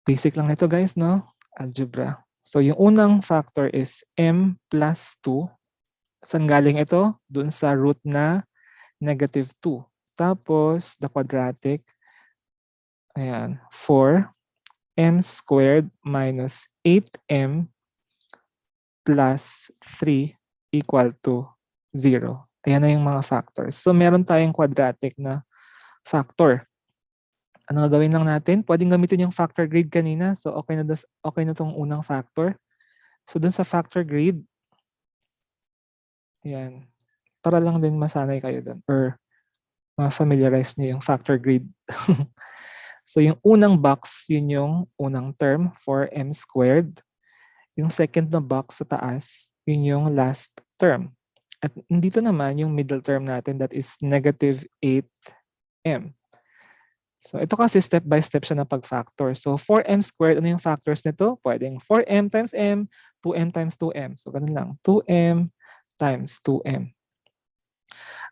Basic lang nito guys, no? Algebra. So yung unang factor is m plus 2. Saan galing ito? Doon sa root na negative 2. Tapos, the quadratic, ayan, 4m squared minus 8m plus 3 equal to 0. Ayan na yung mga factors. So, meron tayong quadratic na factor. Ano gawin lang natin? Pwedeng gamitin yung factor grid kanina. So, okay na tong unang factor. So, dun sa factor grid, ayan, para lang din masanay kayo dun or ma-familiarize nyo yung factor grid. So yung unang box, yun yung unang term, 4m squared. Yung second na box sa taas, yun yung last term. At dito naman yung middle term natin, that is negative 8m. So ito kasi step by step siya na pag-factor. So 4m squared, ano yung factors nito? Pwedeng 4m times m, 2m times 2m. So ganun lang, 2m times 2m.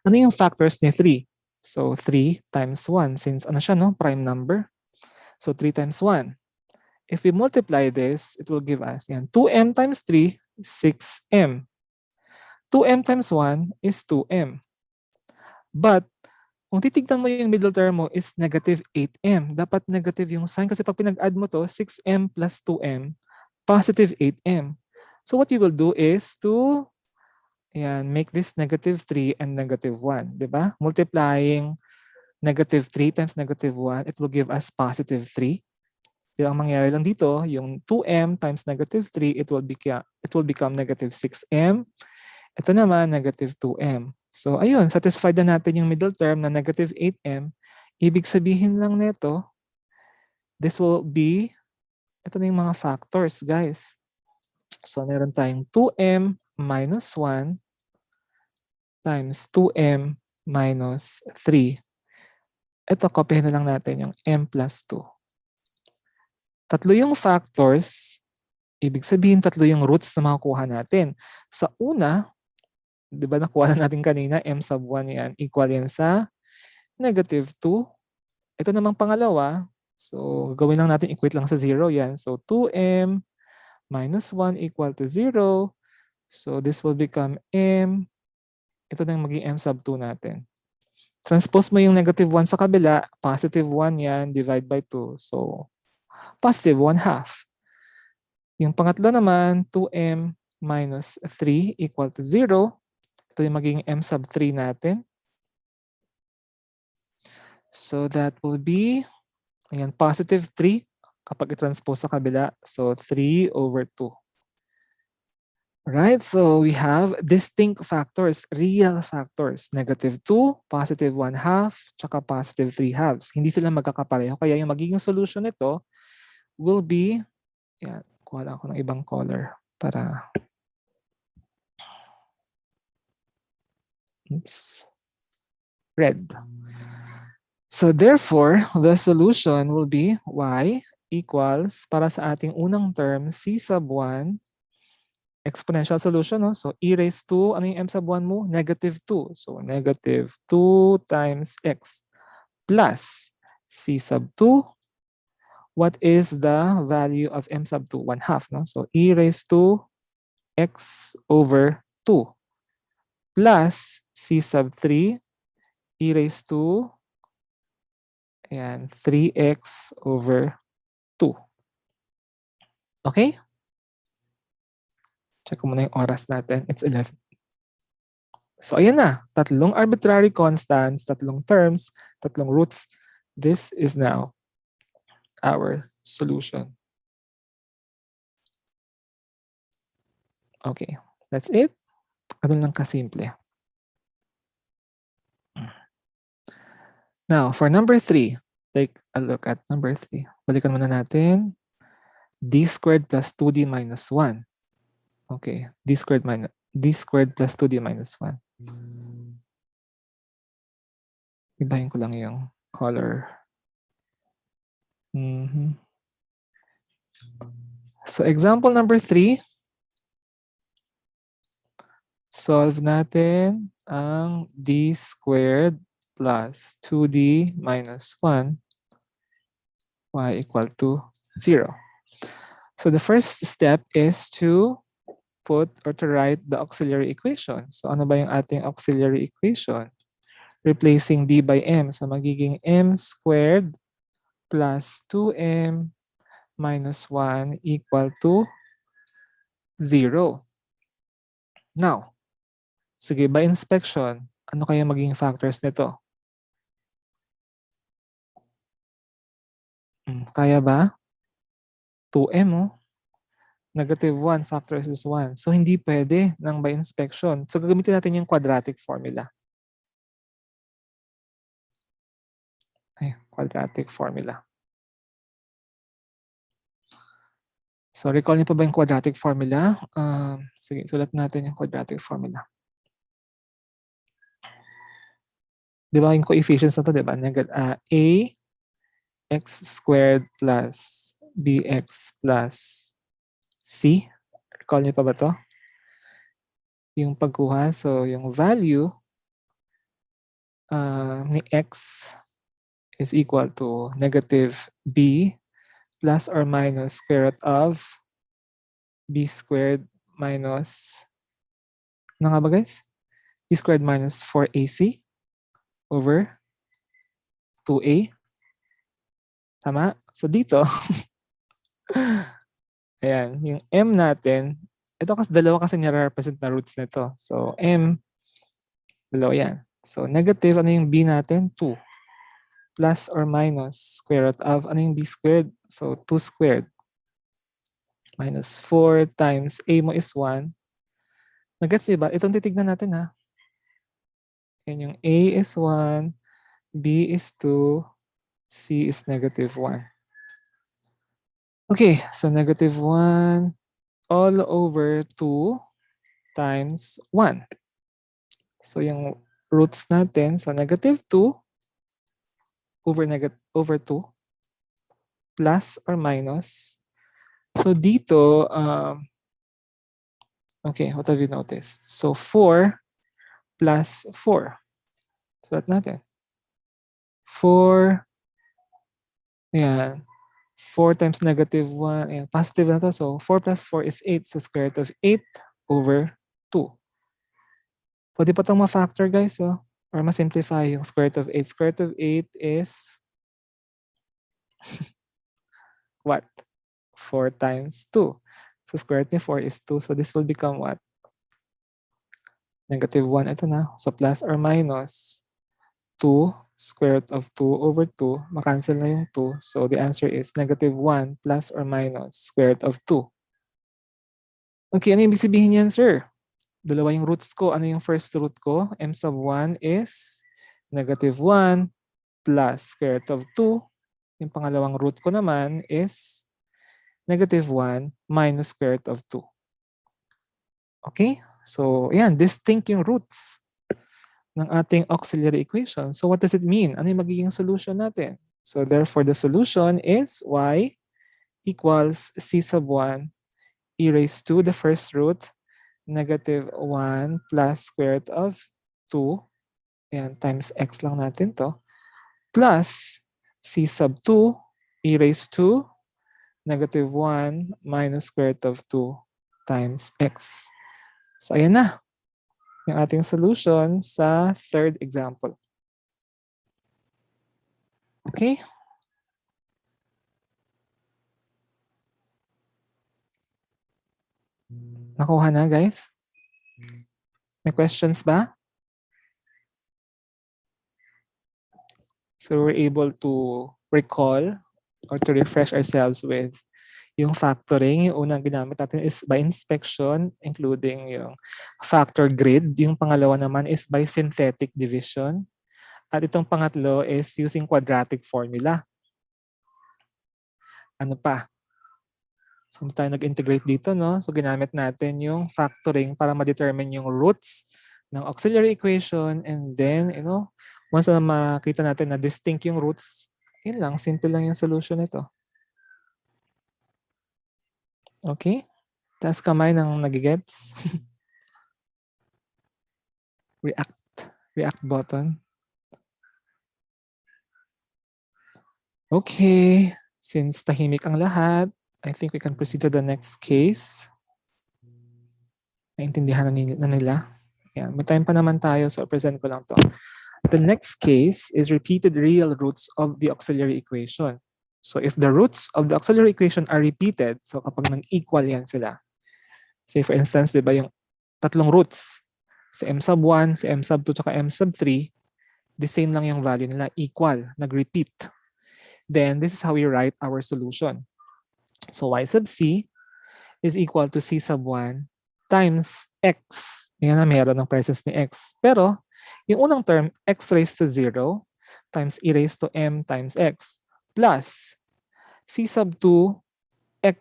Ano yung factors ni 3? So 3 times 1, since ano siya, no? Prime number. So 3 times 1. If we multiply this, it will give us yan, 2m times 3, 6m. 2m times 1 is 2m. But kung titignan mo yung middle term mo is negative 8m. Dapat negative yung sign kasi pag pinag-add mo to, 6m plus 2m, positive 8m. So what you will do is to make this negative 3 and negative 1. Diba? Multiplying negative 3 times negative 1, it will give us positive 3. Yung ang mangyayari lang dito, yung 2m times negative 3, it will become negative 6m. Ito naman, negative 2m. So, ayun, satisfied na natin yung middle term na negative 8m. Ibig sabihin lang nito, this will be, ito na yung mga factors, guys. So, meron tayong 2m minus 1 times 2m minus 3. Ito, kopyahin na lang natin yung m plus 2. Tatlo yung factors, ibig sabihin tatlo yung roots na makukuha natin. Sa una, di ba nakuha na natin kanina, m sub 1 yan, equal yan sa negative 2. Ito namang pangalawa, so gawin lang natin, equate lang sa 0 yan. So 2m minus 1 equal to 0. So this will become m. Ito na yung maging m sub 2 natin. Transpose mo yung negative 1 sa kabila, positive 1 yan, divide by 2. So positive 1/2. Yung pangatlo naman, 2m minus 3 equal to 0. Ito yung magiging m sub 3 natin. So that will be, ayan, positive 3 kapag i-transpose sa kabila. So 3 over 2. Right, so we have distinct factors, real factors. Negative 2, positive 1/2, tsaka positive 3/2. Hindi sila magkakapareho. Kaya yung magiging solution nito will be, yan, kuha lang ako ng ibang color para, oops, red. So therefore, the solution will be y equals, para sa ating unang term, c sub 1, exponential solution, no? So e raised to, ano yung m sub 1 mo? Negative 2. So negative 2 times x plus c sub 2. What is the value of m sub 2? 1/2, no? So e raised to x over 2 plus c sub 3, e raised to, ayan, 3x over 2. Okay? Check ko muna yung oras natin. It's 11. So ayan na. Tatlong arbitrary constants, tatlong terms, tatlong roots. This is now our solution. Okay. That's it. Ano lang kasimple. Now, for number 3, take a look at number 3. Balikan muna natin. D squared plus 2D minus 1. Okay. D squared plus 2D minus 1. Ibahin ko lang yung color. So example number 3, solve natin ang d squared plus 2d minus 1 y equal to 0. So the first step is to put or to write the auxiliary equation. So ano ba yung ating auxiliary equation? Replacing d by m. So magiging m squared plus 2m minus 1 equal to 0. Now, sige, by inspection, ano kaya magiging factors nito? Kaya ba? 2m, oh. Negative 1 factors is 1. So, hindi pwede ng by inspection. So, gagamitin natin yung quadratic formula. Quadratic formula. So, recall niyo pa ba yung quadratic formula? Sige, sulat natin yung quadratic formula. Di ba yung coefficients na to, di ba? A x squared plus bx plus c. Recall niyo pa ba to? Yung pagkuha, so yung value ni x is equal to negative b plus or minus square root of b squared minus, ano nga ba guys? B squared minus 4ac over 2a. Tama? So dito, ayan, yung m natin, ito kasi dalawa kasi nire-represent na roots nito. So m, dalawa yan. So negative, ano yung b natin? 2. Plus or minus square root of, ano yung b squared? So 2 squared minus 4 times a mo is 1. Nag-gets diba? Itong titignan natin ha. Yan yung a is 1, b is 2, c is negative 1. Okay, so negative 1 all over 2 times 1. So yung roots natin, so negative 2 over 2 plus or minus. So dito, okay, what have you noticed? So 4 plus 4. Sulat natin. 4, ayan. 4 times negative 1, ayan, positive na to. So 4 plus 4 is 8. So square root of 8 over 2. Pwede pa itong ma-factor guys, oh, or ma-simplify yung square root of 8. Square root of 8 is what? 4 times 2. So square root ni 4 is 2. So this will become what? Negative 1. Ito na. So plus or minus 2 square root of 2 over 2. Makancel na yung 2. So the answer is negative 1 plus or minus square root of 2. Okay, ano yung ibig sabihin yan, sir? Dalawa yung roots ko. Ano yung first root ko? M sub 1 is negative 1 plus square root of 2. Yung pangalawang root ko naman is negative 1 minus square root of 2. Okay? So, yan. Distinct yung roots ng ating auxiliary equation. So, what does it mean? Ano yung magiging solution natin? So, therefore, the solution is y equals c sub 1 e raised to the first root negative 1 plus square root of 2. Ayan, times x lang natin to. Plus c sub 2 e raised to negative 1 minus square root of 2 times x. So, ayan na yung ating solution sa third example. Okay? Nakuha na, guys? May questions ba? So we're able to recall or to refresh ourselves with yung factoring. Yung unang ginamit natin is by inspection, including yung factor grid. Yung pangalawa naman is by synthetic division. At itong pangatlo is using quadratic formula. Ano pa? So hindi tayo nag-integrate dito, no? So ginamit natin yung factoring para ma-determine yung roots ng auxiliary equation, and then, once na makita natin na distinct yung roots, yun lang, simple lang yung solution nito. Okay? Taas kamay ng nagigets. React button. Okay. Since tahimik ang lahat, I think we can proceed to the next case. Naintindihan na nila. Yan. May time pa naman tayo, so present ko lang to. The next case is repeated real roots of the auxiliary equation. So if the roots of the auxiliary equation are repeated, so kapag nag-equal yan sila, say for instance, di ba yung tatlong roots, si m sub 1, si m sub 2, tsaka m sub 3, the same lang yung value nila, equal, nag-repeat. Then this is how we write our solution. So y sub c is equal to c sub 1 times x. Yan na, meron ng presence ni x. Pero yung unang term, x raised to 0 times e raised to m times x plus c sub 2 x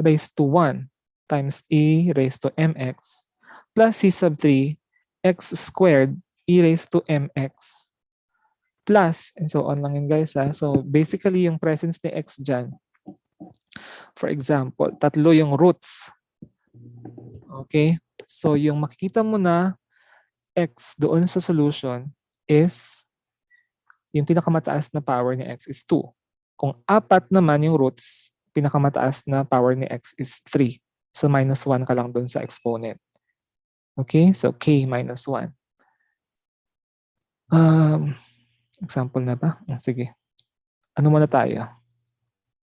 raised to 1 times e raised to mx plus c sub 3 x squared e raised to mx plus, and so on lang yun guys ha. So basically yung presence ni x dyan, for example, tatlo yung roots. Okay? So yung makikita mo na x doon sa solution is yung pinakamataas na power ni x is 2. Kung 4 naman yung roots, pinakamataas na power ni x is 3. So minus 1 ka lang doon sa exponent. Okay? So k minus 1. Example na ba? Sige. Ano muna tayo?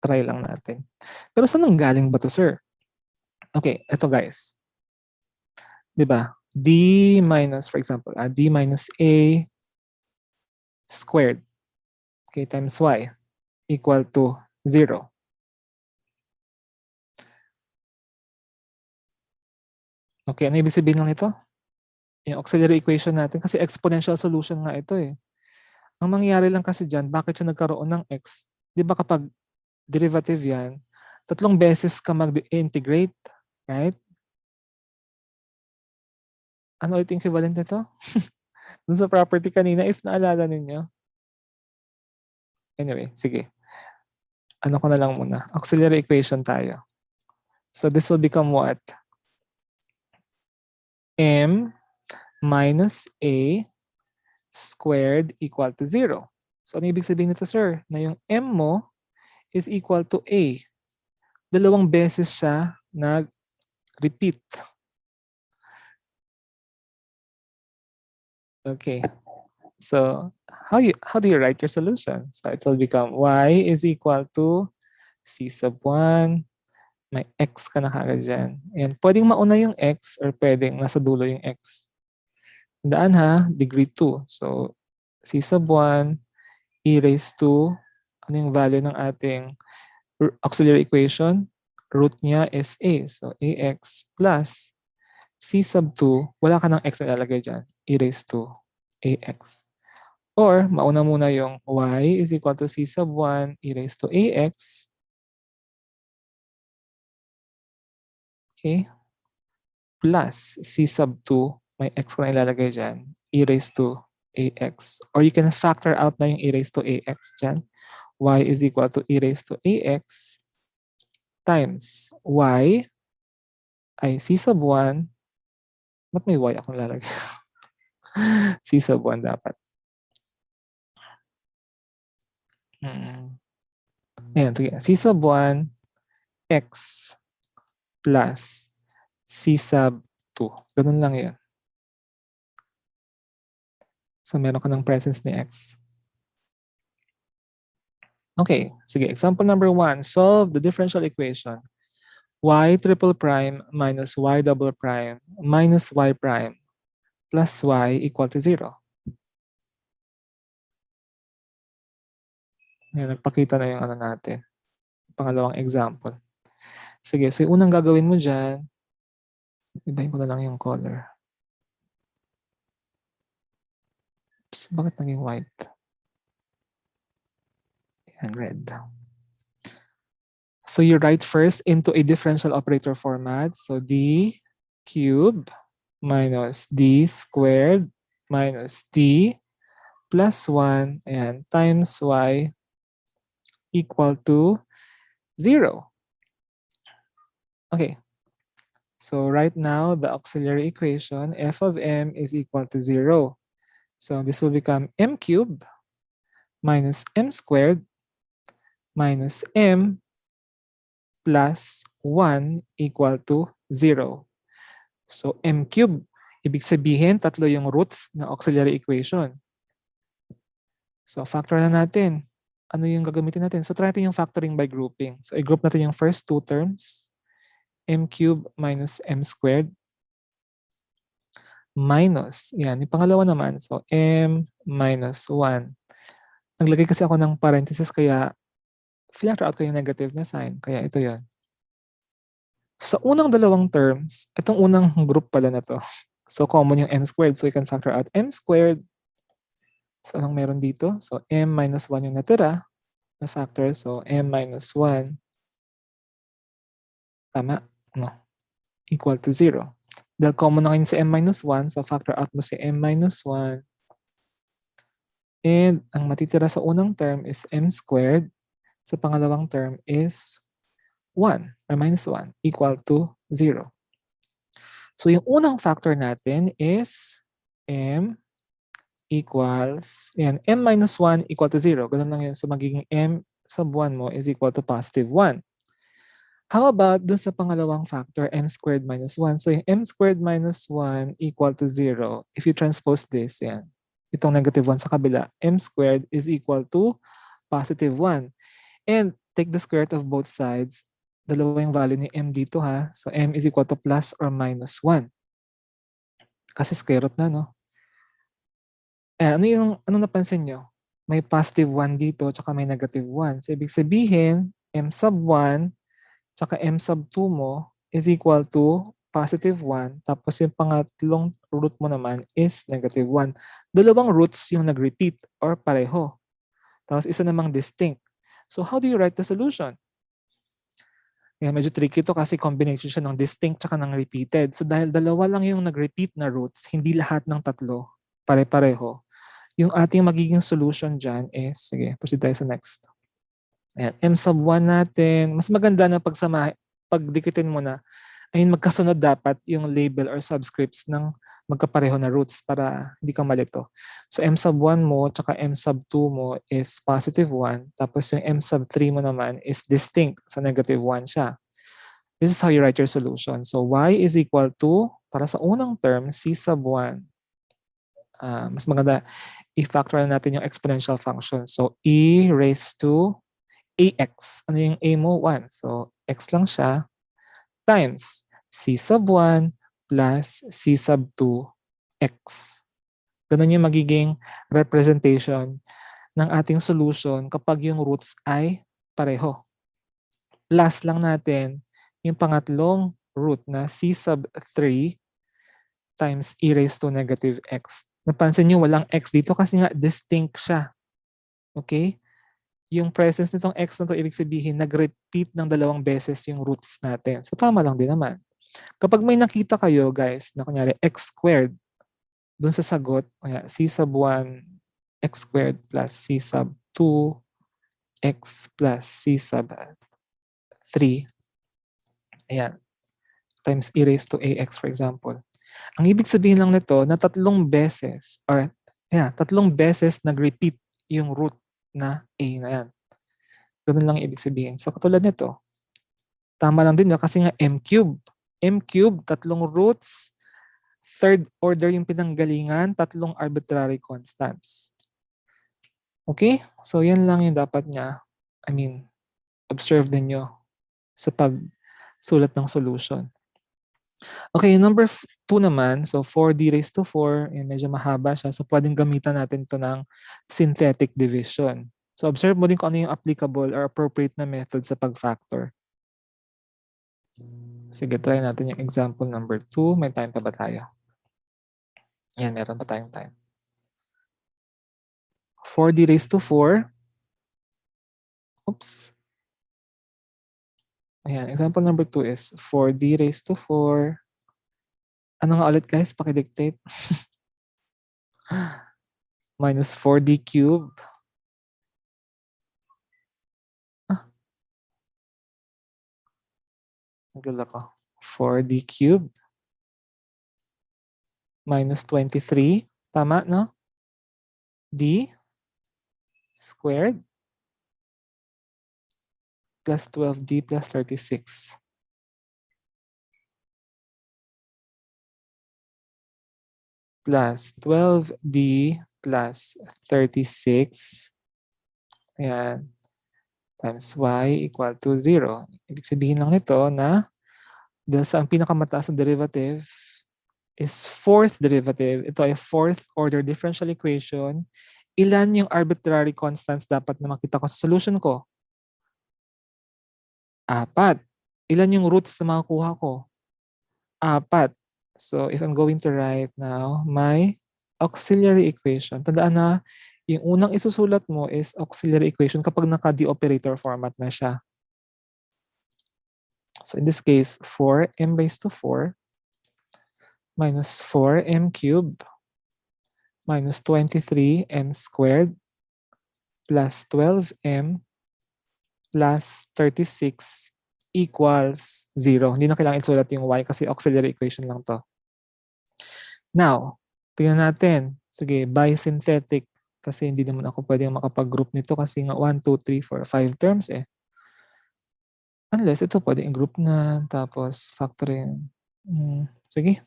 Try lang natin. Pero saan ang galing ba to, sir? Okay, ito guys. Diba? D minus, for example, D minus A squared, okay, times y equal to 0. Okay, ano ibig sabihin lang ito? Yung auxiliary equation natin, kasi exponential solution nga ito eh. Ang mangyayari lang kasi dyan, bakit siya nagkaroon ng x? Di ba kapag derivative yan, 3 beses ka mag-integrate, right? Ano ulit yung equivalent nito? Dun sa property kanina, if naalala ninyo. Anyway, sige. Ano ko na lang muna. Auxiliary equation tayo. So this will become what? M minus A squared equal to 0. So ano ibig sabihin nito, sir? Na yung M mo is equal to A. Dalawang beses siya nag-repeat. Okay. So how do you write your solution? So it will become y is equal to c sub 1. May x ka na kagad dyan. Ayan. Pwedeng mauna yung x or pwedeng nasa dulo yung x. Tandaan ha, degree 2. So c sub 1 e raised to, ano yung value ng ating auxiliary equation? Root niya is a. So ax plus c sub 2, wala ka ng x na ilalagay dyan. E raised to ax. Or, mauna muna yung y is equal to c sub 1 e raised to ax. Okay? Plus c sub 2, may x ka na ilalagay dyan, e raised to ax. Or you can factor out na yung e raised to ax dyan. Y is equal to e raised to ax times y ay c sub 1. Ba't may y akong lalagay? C sub 1 dapat. Ayan, sige. C sub 1 x plus C sub 2. Ganun lang yan. So meron ka ng presence ni x. Okay, sige. Example number 1. Solve the differential equation. Y triple prime minus y double prime minus y prime plus y equal to 0. Ayan, nagpakita na yung ano natin. Pangalawang example. Sige, so yung unang gagawin mo dyan, ibahin ko na lang yung color. Oops, bakit naging white? And red. So you write first into a differential operator format. So d cubed minus d squared minus d plus 1 and times y equal to 0. Okay. So right now, the auxiliary equation, f of m is equal to 0. So this will become m cubed minus m squared minus m plus 1 equal to 0. So m cubed, ibig sabihin, tatlo yung roots ng auxiliary equation. So factor na natin. Ano yung gagamitin natin? So try natin yung factoring by grouping. So i-group natin yung first two terms, m cubed minus m squared minus, yan, yung pangalawa naman, so m minus 1. Naglagay kasi ako ng parenthesis kaya filter out ko yung negative na sign. Kaya ito yon. Sa unang dalawang terms, itong unang group pala na to. So common yung m squared. So we can factor out m squared. So anong meron dito? So m minus 1 yung natira na factor. So m minus 1. Tama? No. Equal to 0. Dahil common na ngayon si m minus 1. So factor out mo si m minus 1. And ang matitira sa unang term is m squared. Sa pangalawang term is 1 or minus 1 equal to 0. So yung unang factor natin is m equals, yan, m minus 1 equal to 0. Ganun lang yun. So magiging m sub 1 mo is equal to positive 1. How about dun sa pangalawang factor, m squared minus 1? So yung m squared minus 1 equal to 0. If you transpose this, yan, itong negative 1 sa kabila, m squared is equal to positive 1. And take the square root of both sides. Dalawa yung value ni m dito ha. So m is equal to plus or minus 1. Kasi square root na, no? Ano napansin nyo? May positive 1 dito, tsaka may negative 1. So ibig sabihin, m sub 1, tsaka m sub 2 mo is equal to positive 1. Tapos yung pangatlong root mo naman is negative 1. Dalawang roots yung nag-repeat or pareho. Tapos isa namang distinct. So how do you write the solution? Yeah, medyo tricky to kasi combination siya ng distinct tsaka ng repeated. So dahil dalawa lang yung nag-repeat na roots, hindi lahat ng tatlo pare-pareho. Yung ating magiging solution dyan is, sige, proceed tayo sa next. Ayan, m sub 1 natin. Mas maganda na pagdikitin mo na, magkasunod dapat yung label or subscripts ng magkapareho na roots para hindi ka malito. So m sub 1 mo tsaka m sub 2 mo is positive 1. Tapos yung m sub 3 mo naman is distinct. So negative 1 siya. This is how you write your solution. So y is equal to, para sa unang term, c sub 1. Mas maganda, i-factor na natin yung exponential function. So e raised to ax. Ano yung a mo? 1. So x lang siya times c sub 1 plus c sub 2 x. Ganun yung magiging representation ng ating solution kapag yung roots ay pareho. Plus lang natin yung pangatlong root na c sub 3 times e raised to negative x. Napansin nyo walang x dito kasi nga distinct siya. Okay? Yung presence nitong x na to, ibig sabihin, nag-repeat ng dalawang beses yung roots natin. So tama lang din naman. Kapag may nakita kayo, guys, na kunyari x squared, dun sa sagot, c sub 1 x squared plus c sub 2 x plus c sub 3, ayan, times e raised to ax, for example. Ang ibig sabihin lang nito na tatlong beses nag-repeat yung root na a na yan. Ganun lang ibig sabihin. So katulad nito, tama lang din kasi nga m cube. M cube, tatlong roots, third order yung pinanggalingan, tatlong arbitrary constants. Okay? So yan lang yung dapat niya, observe ninyo sa pagsulat ng solution. Okay, number 2 naman, so 4d raised to 4, medyo mahaba siya, so pwedeng gamitan natin ito ng synthetic division. So observe mo din kung ano yung applicable or appropriate na method sa pag-factor. Sige, try natin yung example number 2. May time pa ba tayo? Yan, meron pa tayong time. 4d raised to 4. Oops. Ayan, example number 2 is 4d raised to 4. Ano nga ulit guys? Pakidictate. Minus 4d cube. Naglala ko. 4d cubed minus 23. Tama, no? D squared plus 12d plus 36. Plus 12d plus 36. Ayan. Times y equal to 0. Ibig sabihin lang nito na dahil sa ang pinakamataas na derivative is fourth derivative, ito ay fourth order differential equation, ilan yung arbitrary constants dapat na makita ko sa solution ko? 4. Ilan yung roots na makukuha ko? 4. So if I'm going to write now my auxiliary equation, tandaan na yung unang isusulat mo is auxiliary equation kapag naka-D operator format na siya. So in this case, 4m raised to 4 minus 4m cubed minus 23m squared plus 12m plus 36 equals 0. Hindi na kailangan isulat yung y kasi auxiliary equation lang to. Now, tingnan natin. Sige, by synthetic. Kasi hindi naman ako pwedeng makapag-group nito kasi nga 1, 2, 3, 4, 5 terms eh. Unless ito pwedeng group na tapos factoring. Sige,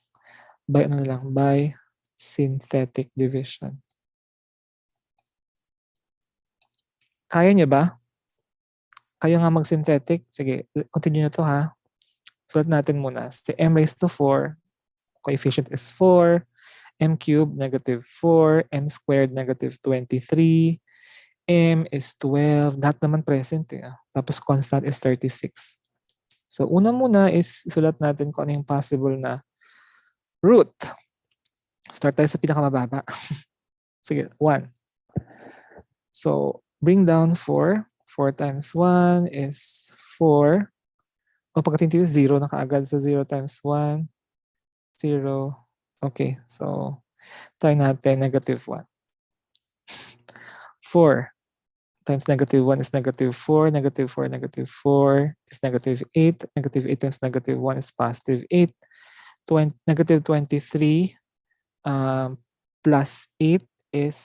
by ano lang, by synthetic division. Kaya niya ba? Kaya nga mag-synthetic? Sige, continue na to ha. Sulat natin muna. Si m raised to 4, coefficient is 4, m cubed, negative 4, m squared, negative 23, m is 12, lahat naman present eh. Tapos constant is 36. So una muna is sulat natin kung ano yung possible na root. Start tayo sa pinakamababa. Sige, 1. So bring down 4. 4 times 1 is 4. O pagkating 0 na kaagad sa 0 times 1, 0. Okay, so try natin negative 1. 4 times negative 1 is negative 4. Negative 4, negative 4 is negative 8. Negative 8 times negative 1 is positive 8. Negative 23 plus 8 is,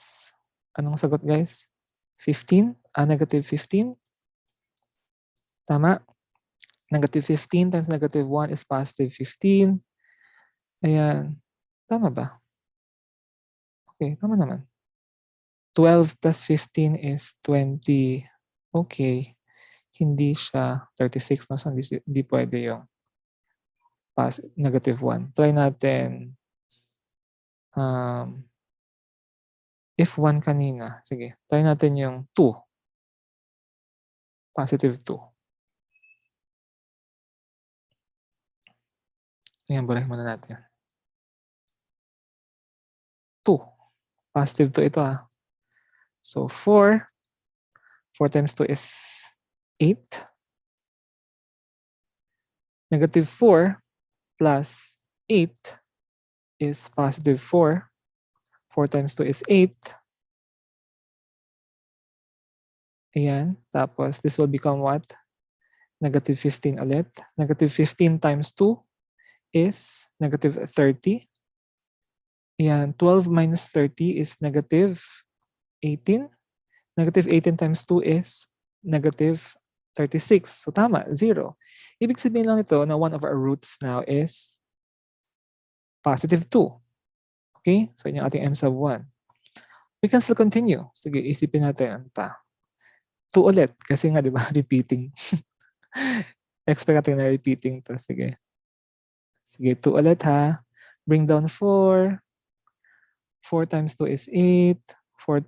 anong sagot guys? 15? Negative 15? Tama? Negative 15 times negative 1 is positive 15. Ayan. Tama ba? Okay, tama naman. 12 plus 15 is 20. Okay. Hindi siya 36. No? So, hindi pwede yung negative 1. Try natin if 1 kanina. Sige, try natin yung 2. Positive 2. Ayan, burahin muna natin. 2. Positive 2 ito ah. So 4. 4 times 2 is 8. Negative 4 plus 8 is positive 4. 4 times 2 is 8. Ayan. Tapos this will become what? Negative 15 ulit. Negative 15 times 2 is negative 30. Ayan. 12 minus 30 is negative 18. Negative 18 times 2 is negative 36. So tama, 0. Ibig sabihin lang ito na one of our roots now is positive 2. Okay? So yun yung ating m sub 1. We can still continue. Sige, isipin natin ano pa. 2 ulit. Kasi nga, di ba, repeating. Expect natin na repeating to. Sige. Sige, 2 ulit ha. Bring down 4. 4 times 2 is 8. 4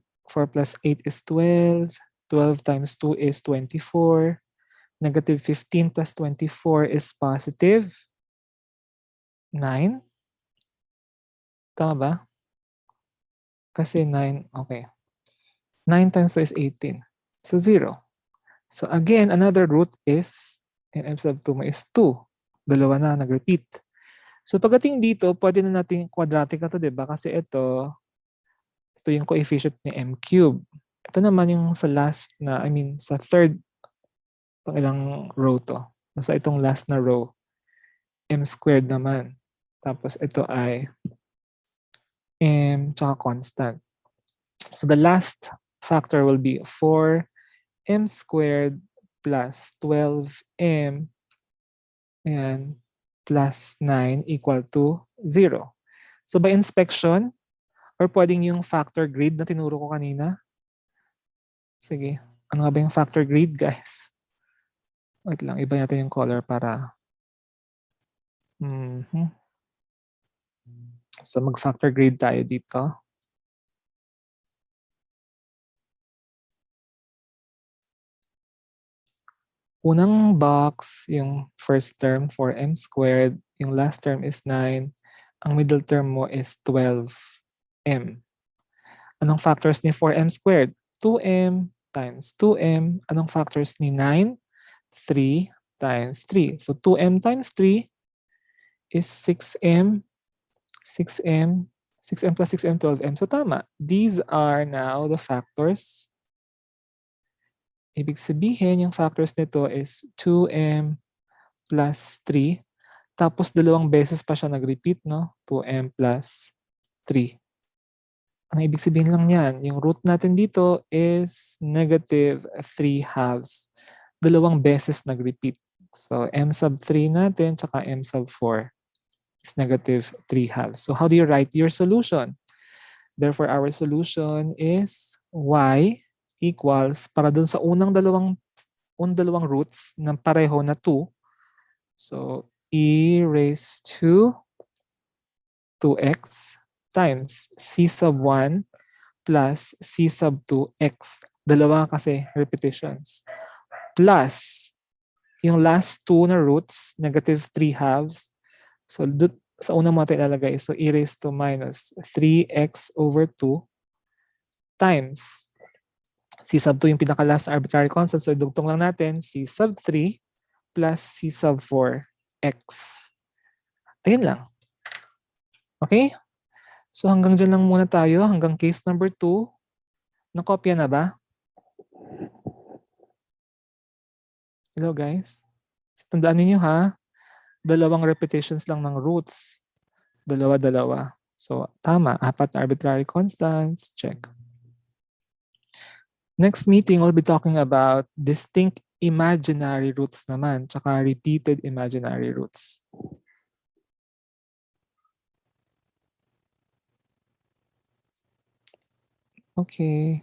plus 8 is 12. 12 times 2 is 24. Negative 15 plus 24 is positive 9. Tama ba? Kasi 9, okay. 9 times 2 is 18. So 0. So again, another root is, in m sub 2 is 2. Dalawa na, nag-repeat. So pagdating dito, pwede na natin quadratic na to, diba? Kasi ito yung coefficient ni m cube. Ito naman yung sa last na, sa third, pang ilang row to. Nasa itong last na row. m squared naman. Tapos ito ay m tsaka constant. So the last factor will be 4m squared plus 12m and plus 9 equal to 0. So by inspection, or pwedeng yung factor grade na tinuro ko kanina. Sige, ano nga ba yung factor grade, guys? Wait lang, iba natin yung color para... So mag-factor grade tayo dito. Unang box, yung first term, 4m squared. Yung last term is 9. Ang middle term mo is 12m. Anong factors ni 4m squared? 2m times 2m. Anong factors ni 9? 3 times 3. So 2m times 3 is 6m. 6m. 6m plus 6m, 12m. So tama. These are now the factors. Ibig sabihin, yung factors nito is 2m plus 3. Tapos dalawang beses pa siya nag-repeat, no? 2m plus 3. Ang ibig sabihin lang yan, yung root natin dito is negative 3 halves. Dalawang beses nag-repeat. So m sub 3 natin, tsaka m sub 4 is negative 3 halves. So how do you write your solution? Therefore, our solution is y equals, para dun sa unang dalawang roots ng pareho na 2. So, e raised to 2x times c sub 1 plus c sub 2x. Dalawa kasi repetitions. Plus, yung last 2 na roots, negative 3 halves. So, sa unang mo natin ilalagay. So, e raised to minus 3x over 2 times c sub 2 yung pinaka-last arbitrary constant. So, idugtong lang natin c sub 3 plus c sub 4x. Ayun lang. Okay? So, hanggang dyan lang muna tayo. Hanggang case number 2. Nakopya na ba? Hello, guys? So, tandaan ninyo ha, dalawang repetitions lang ng roots. Dalawa-dalawa. So, tama. 4 na arbitrary constants. Check. Next meeting, we'll be talking about distinct imaginary roots naman, tsaka repeated imaginary roots. Okay.